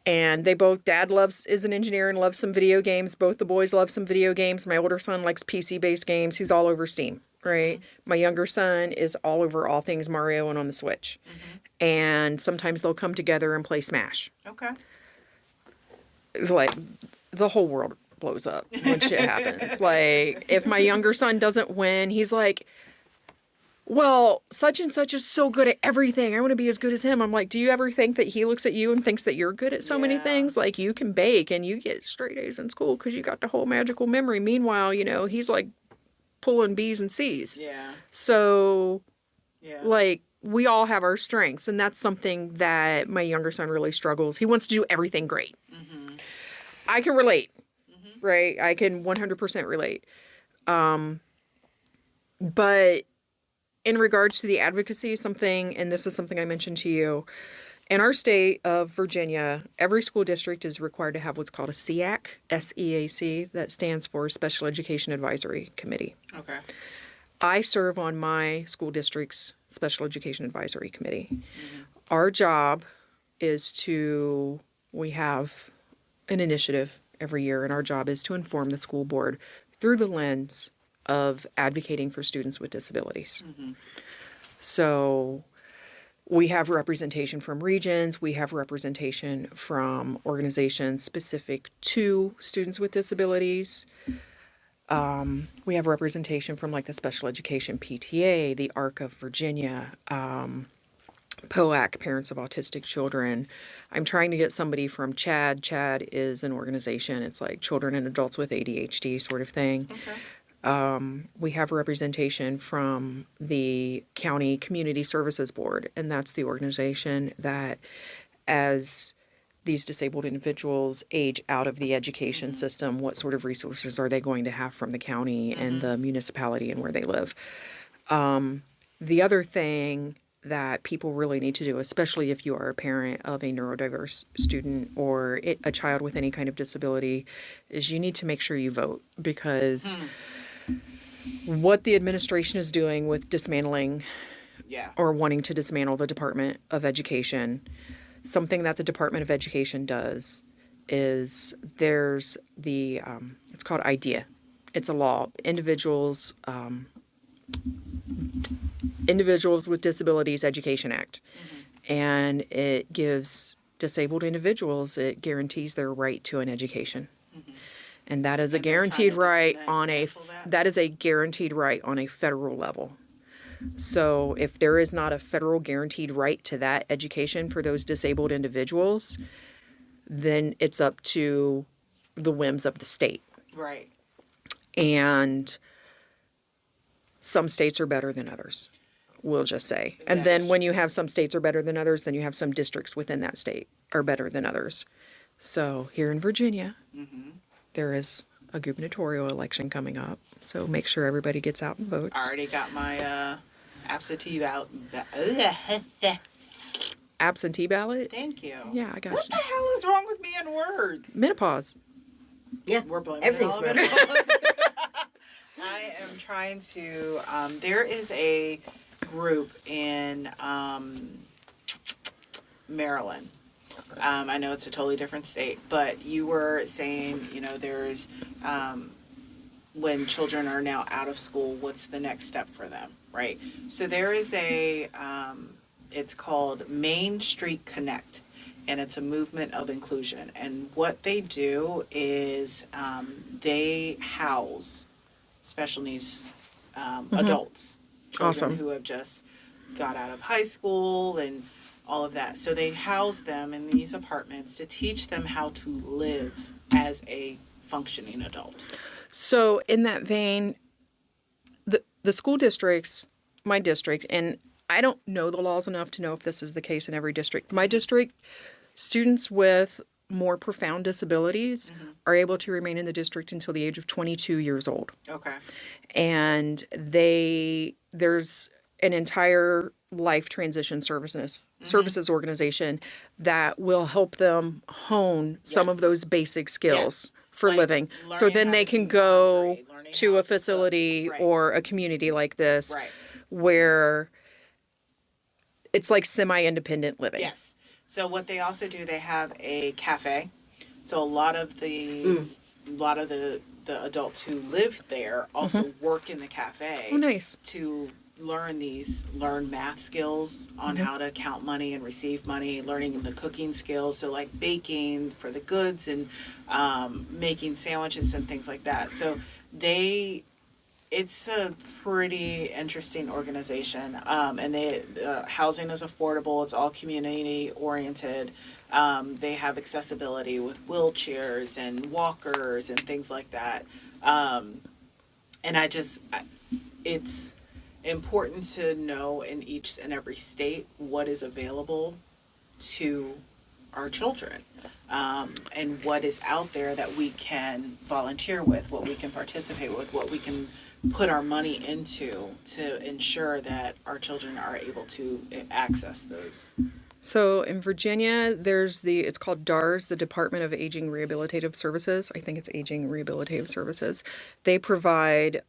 And they both, dad is an engineer and loves some video games. Both the boys love some video games. My older son likes PC-based games. He's all over Steam, right? My younger son is all over all things Mario and on the Switch. And sometimes they'll come together and play Smash. Okay. It's like, the whole world blows up when shit happens. Like, if my younger son doesn't win, he's like, well, such and such is so good at everything. I want to be as good as him. I'm like, do you ever think that he looks at you and thinks that you're good at so many things? Like, you can bake and you get straight A's in school because you got the whole magical memory. Meanwhile, he's like pulling B's and C's. Yeah. So, like, we all have our strengths. And that's something that my younger son really struggles. He wants to do everything great. I can relate, right? I can 100% relate. But in regards to the advocacy, and this is something I mentioned to you, in our state of Virginia, every school district is required to have what's called a SEAC, S-E-A-C, that stands for Special Education Advisory Committee. Okay. I serve on my school district's Special Education Advisory Committee. Our job is we have an initiative every year, and our job is to inform the school board through the lens of advocating for students with disabilities. So we have representation from regions, we have representation from organizations specific to students with disabilities. We have representation from like the Special Education PTA, the ARC of Virginia, POAC, Parents of Autistic Children. I'm trying to get somebody from CHAD. CHAD is an organization, it's like children and adults with ADHD sort of thing. Okay. We have representation from the County Community Services Board, and that's the organization that, as these disabled individuals age out of the education system, what sort of resources are they going to have from the county and the municipality and where they live? The other thing that people really need to do, especially if you are a parent of a neurodiverse student or a child with any kind of disability, is you need to make sure you vote, because what the administration is doing with dismantling or wanting to dismantle the Department of Education, something that the Department of Education does is there's the, it's called IDEA. It's a law. Individuals with Disabilities Education Act. And it gives disabled individuals, it guarantees their right to an education. And that is a And they're guaranteed trying to right just on cancel that? that is a guaranteed right on a federal level. So if there is not a federal guaranteed right to that education for those disabled individuals, then it's up to the whims of the state. Right. And some states are better than others, we'll just say. And then when you have some states are better than others, then you have some districts within that state are better than others. So here in Virginia, there is a gubernatorial election coming up. So make sure everybody gets out and votes. I already got my absentee ballot. Absentee ballot? Thank you. Yeah, I got What you. the hell is wrong with me and words? Menopause. Yeah, We're blaming everything's all of better. it. I am trying to. There is a group in Maryland. I know it's a totally different state, but you were saying, there's when children are now out of school, what's the next step for them, right? So there is it's called Main Street Connect, and it's a movement of inclusion. And what they do is they house special needs adults, children Awesome. who have just got out of high school and all of that. So they house them in these apartments to teach them how to live as a functioning adult. So in that vein, the school districts, my district, and I don't know the laws enough to know if this is the case in every district. My district, students with more profound disabilities are able to remain in the district until the age of 22 years old. Okay. And there's an entire life transition services organization that will help them hone some of Yes. those basic skills Yes. for Like living. So learning then how they to can do go laundry, learning to how a to cook. facility Right. or a community like this Right. where it's like semi-independent living. Yes. So what they also do, they have a cafe. So a lot of the adults who live there also work in the cafe. Oh, nice. To learn math skills on how to count money and receive money, learning the cooking skills, so like baking for the goods and making sandwiches and things like that. So it's a pretty interesting organization, and housing is affordable. It's all community oriented. They have accessibility with wheelchairs and walkers and things like that. And it's important to know in each and every state what is available to our children, and what is out there that we can volunteer with, what we can participate with, what we can put our money into to ensure that our children are able to access those. So in Virginia, it's called DARS, the Department of Aging Rehabilitative Services. I think it's Aging Rehabilitative Services. They provide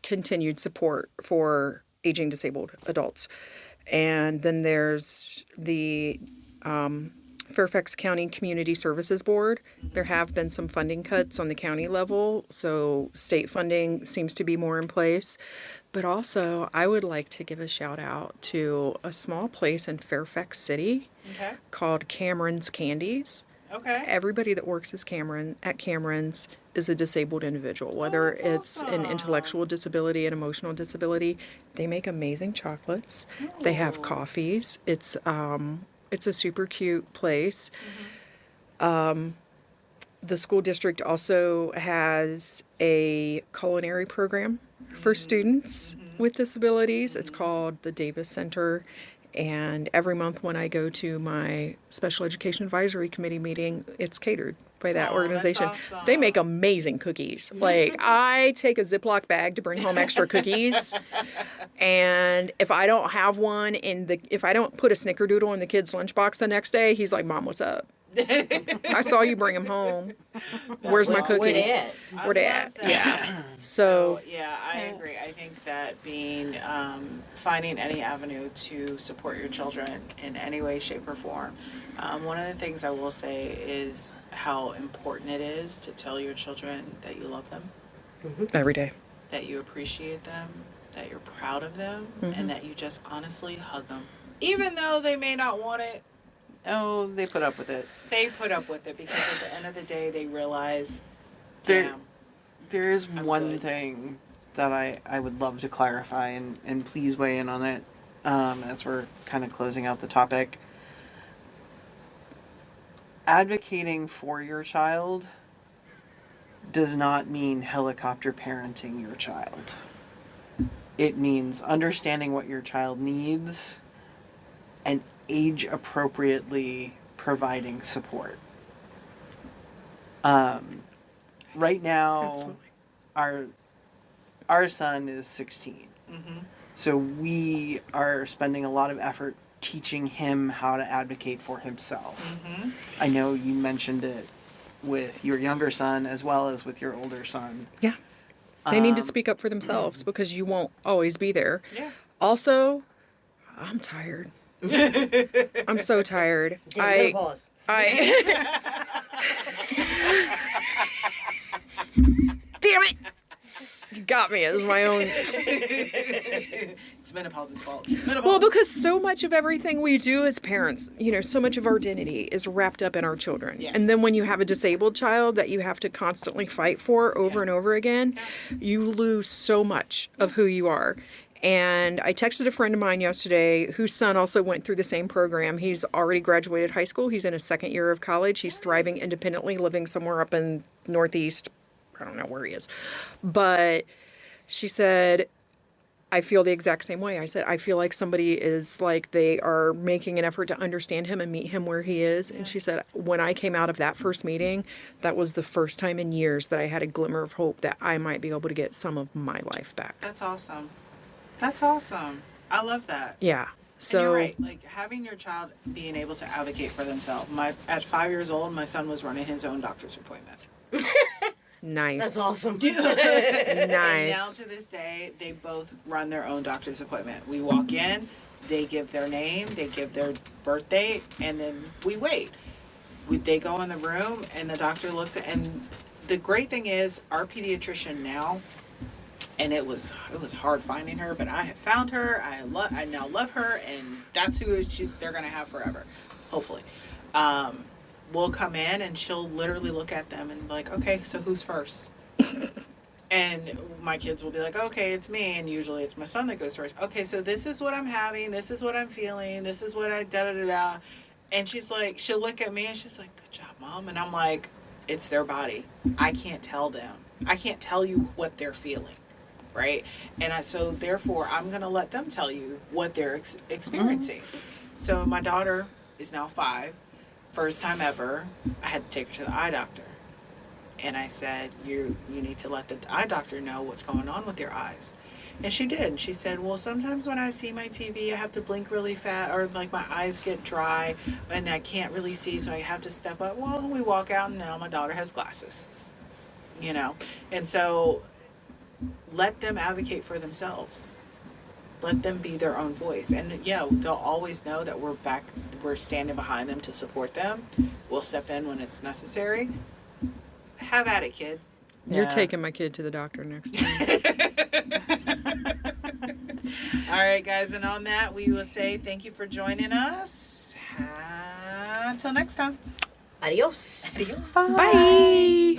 continued support for aging disabled adults. And then there's the Fairfax County Community Services Board. There have been some funding cuts on the county level, so state funding seems to be more in place. But also, I would like to give a shout out to a small place in Fairfax City Okay. called Cameron's Candies. Okay. Everybody that works at Cameron's is a disabled individual, whether that's it's an awesome. intellectual disability, an emotional disability. They make amazing chocolates. They have coffees. It's a super cute place. The school district also has a culinary program for students with disabilities. It's called the Davis Center. And every month when I go to my special education advisory committee meeting, it's catered by that Oh, that's organization. awesome. They make amazing cookies. Like, I take a Ziploc bag to bring home extra cookies. And if I don't have one if I don't put a snickerdoodle in the kid's lunchbox the next day, he's like, Mom, what's up? I saw you bring him home. Where's my cookie? Where they at? Where they I at? love that. Yeah. So So, yeah, I agree. I think that being finding any avenue to support your children in any way, shape, or form. One of the things I will say is how important it is to tell your children that you love them, every day. that you appreciate them, that you're proud of them, Mm-hmm. and that you just honestly hug them, even though they may not want it. Oh, they put up with it. They put up with it because at the end of the day, they realize, There- damn. There is I'm one good. thing that I would love to clarify, and please weigh in on it as we're kind of closing out the topic. Advocating for your child does not mean helicopter parenting your child. It means understanding what your child needs and age appropriately providing support. Right now, Absolutely. our son is 16. Mm-hmm. So we are spending a lot of effort teaching him how to advocate for himself. Mm-hmm. I know you mentioned it with your younger son as well as with your older son. Yeah. They need to Um, speak up for themselves because you won't always be there. Yeah. Also, I'm tired. I'm so tired. Give it a pause. Damn it! You got me. It was my own. It's menopause's fault. It's menopause. Well, because so much of everything we do as parents, so much of our identity is wrapped up in our children. Yes. And then when you have a disabled child that you have to constantly fight for over and over again, you lose so much of who you are. And I texted a friend of mine yesterday whose son also went through the same program. He's already graduated high school. He's in his second year of college. He's thriving independently, living somewhere up in Northeast. I don't know where he is. But she said, I feel the exact same way. I said, I feel like somebody is like they are making an effort to understand him and meet him where he is. And she said, when I came out of that first meeting, that was the first time in years that I had a glimmer of hope that I might be able to get some of my life back. That's awesome. That's awesome. I love that. Yeah. So And you're right. Like having your child being able to advocate for themselves. At 5 years old, my son was running his own doctor's appointment. nice. That's awesome. And now Nice. to this day, they both run their own doctor's appointment. We walk in, they give their name, they give their birth date, and then we wait. They go in the room, and the doctor looks at. And the great thing is, our pediatrician now, and it was hard finding her, but I have found her. I now love her, and that's who they're gonna have forever, hopefully. Will come in and she'll literally look at them and be like, okay, so who's first? And my kids will be like, okay, it's me. And usually it's my son that goes first. Okay, so this is what I'm having. This is what I'm feeling. This is what I da-da-da-da. And she's like, she'll look at me and she's like, good job, Mom. And I'm like, it's their body. I can't tell them. I can't tell you what they're feeling, right? And so therefore, I'm going to let them tell you what they're experiencing. So my daughter is now 5. First time ever, I had to take her to the eye doctor. And I said, you need to let the eye doctor know what's going on with your eyes. And she did. And she said, well, sometimes when I see my TV, I have to blink really fast, or like my eyes get dry and I can't really see, so I have to step up. Well, we walk out and now my daughter has glasses, And so let them advocate for themselves. Let them be their own voice. And yeah, they'll always know that we're standing behind them to support them. We'll step in when it's necessary. Have at it, kid. You're Yeah. taking my kid to the doctor next time. All right, guys, and on that, we will say thank you for joining us. Until next time. Adios. Bye.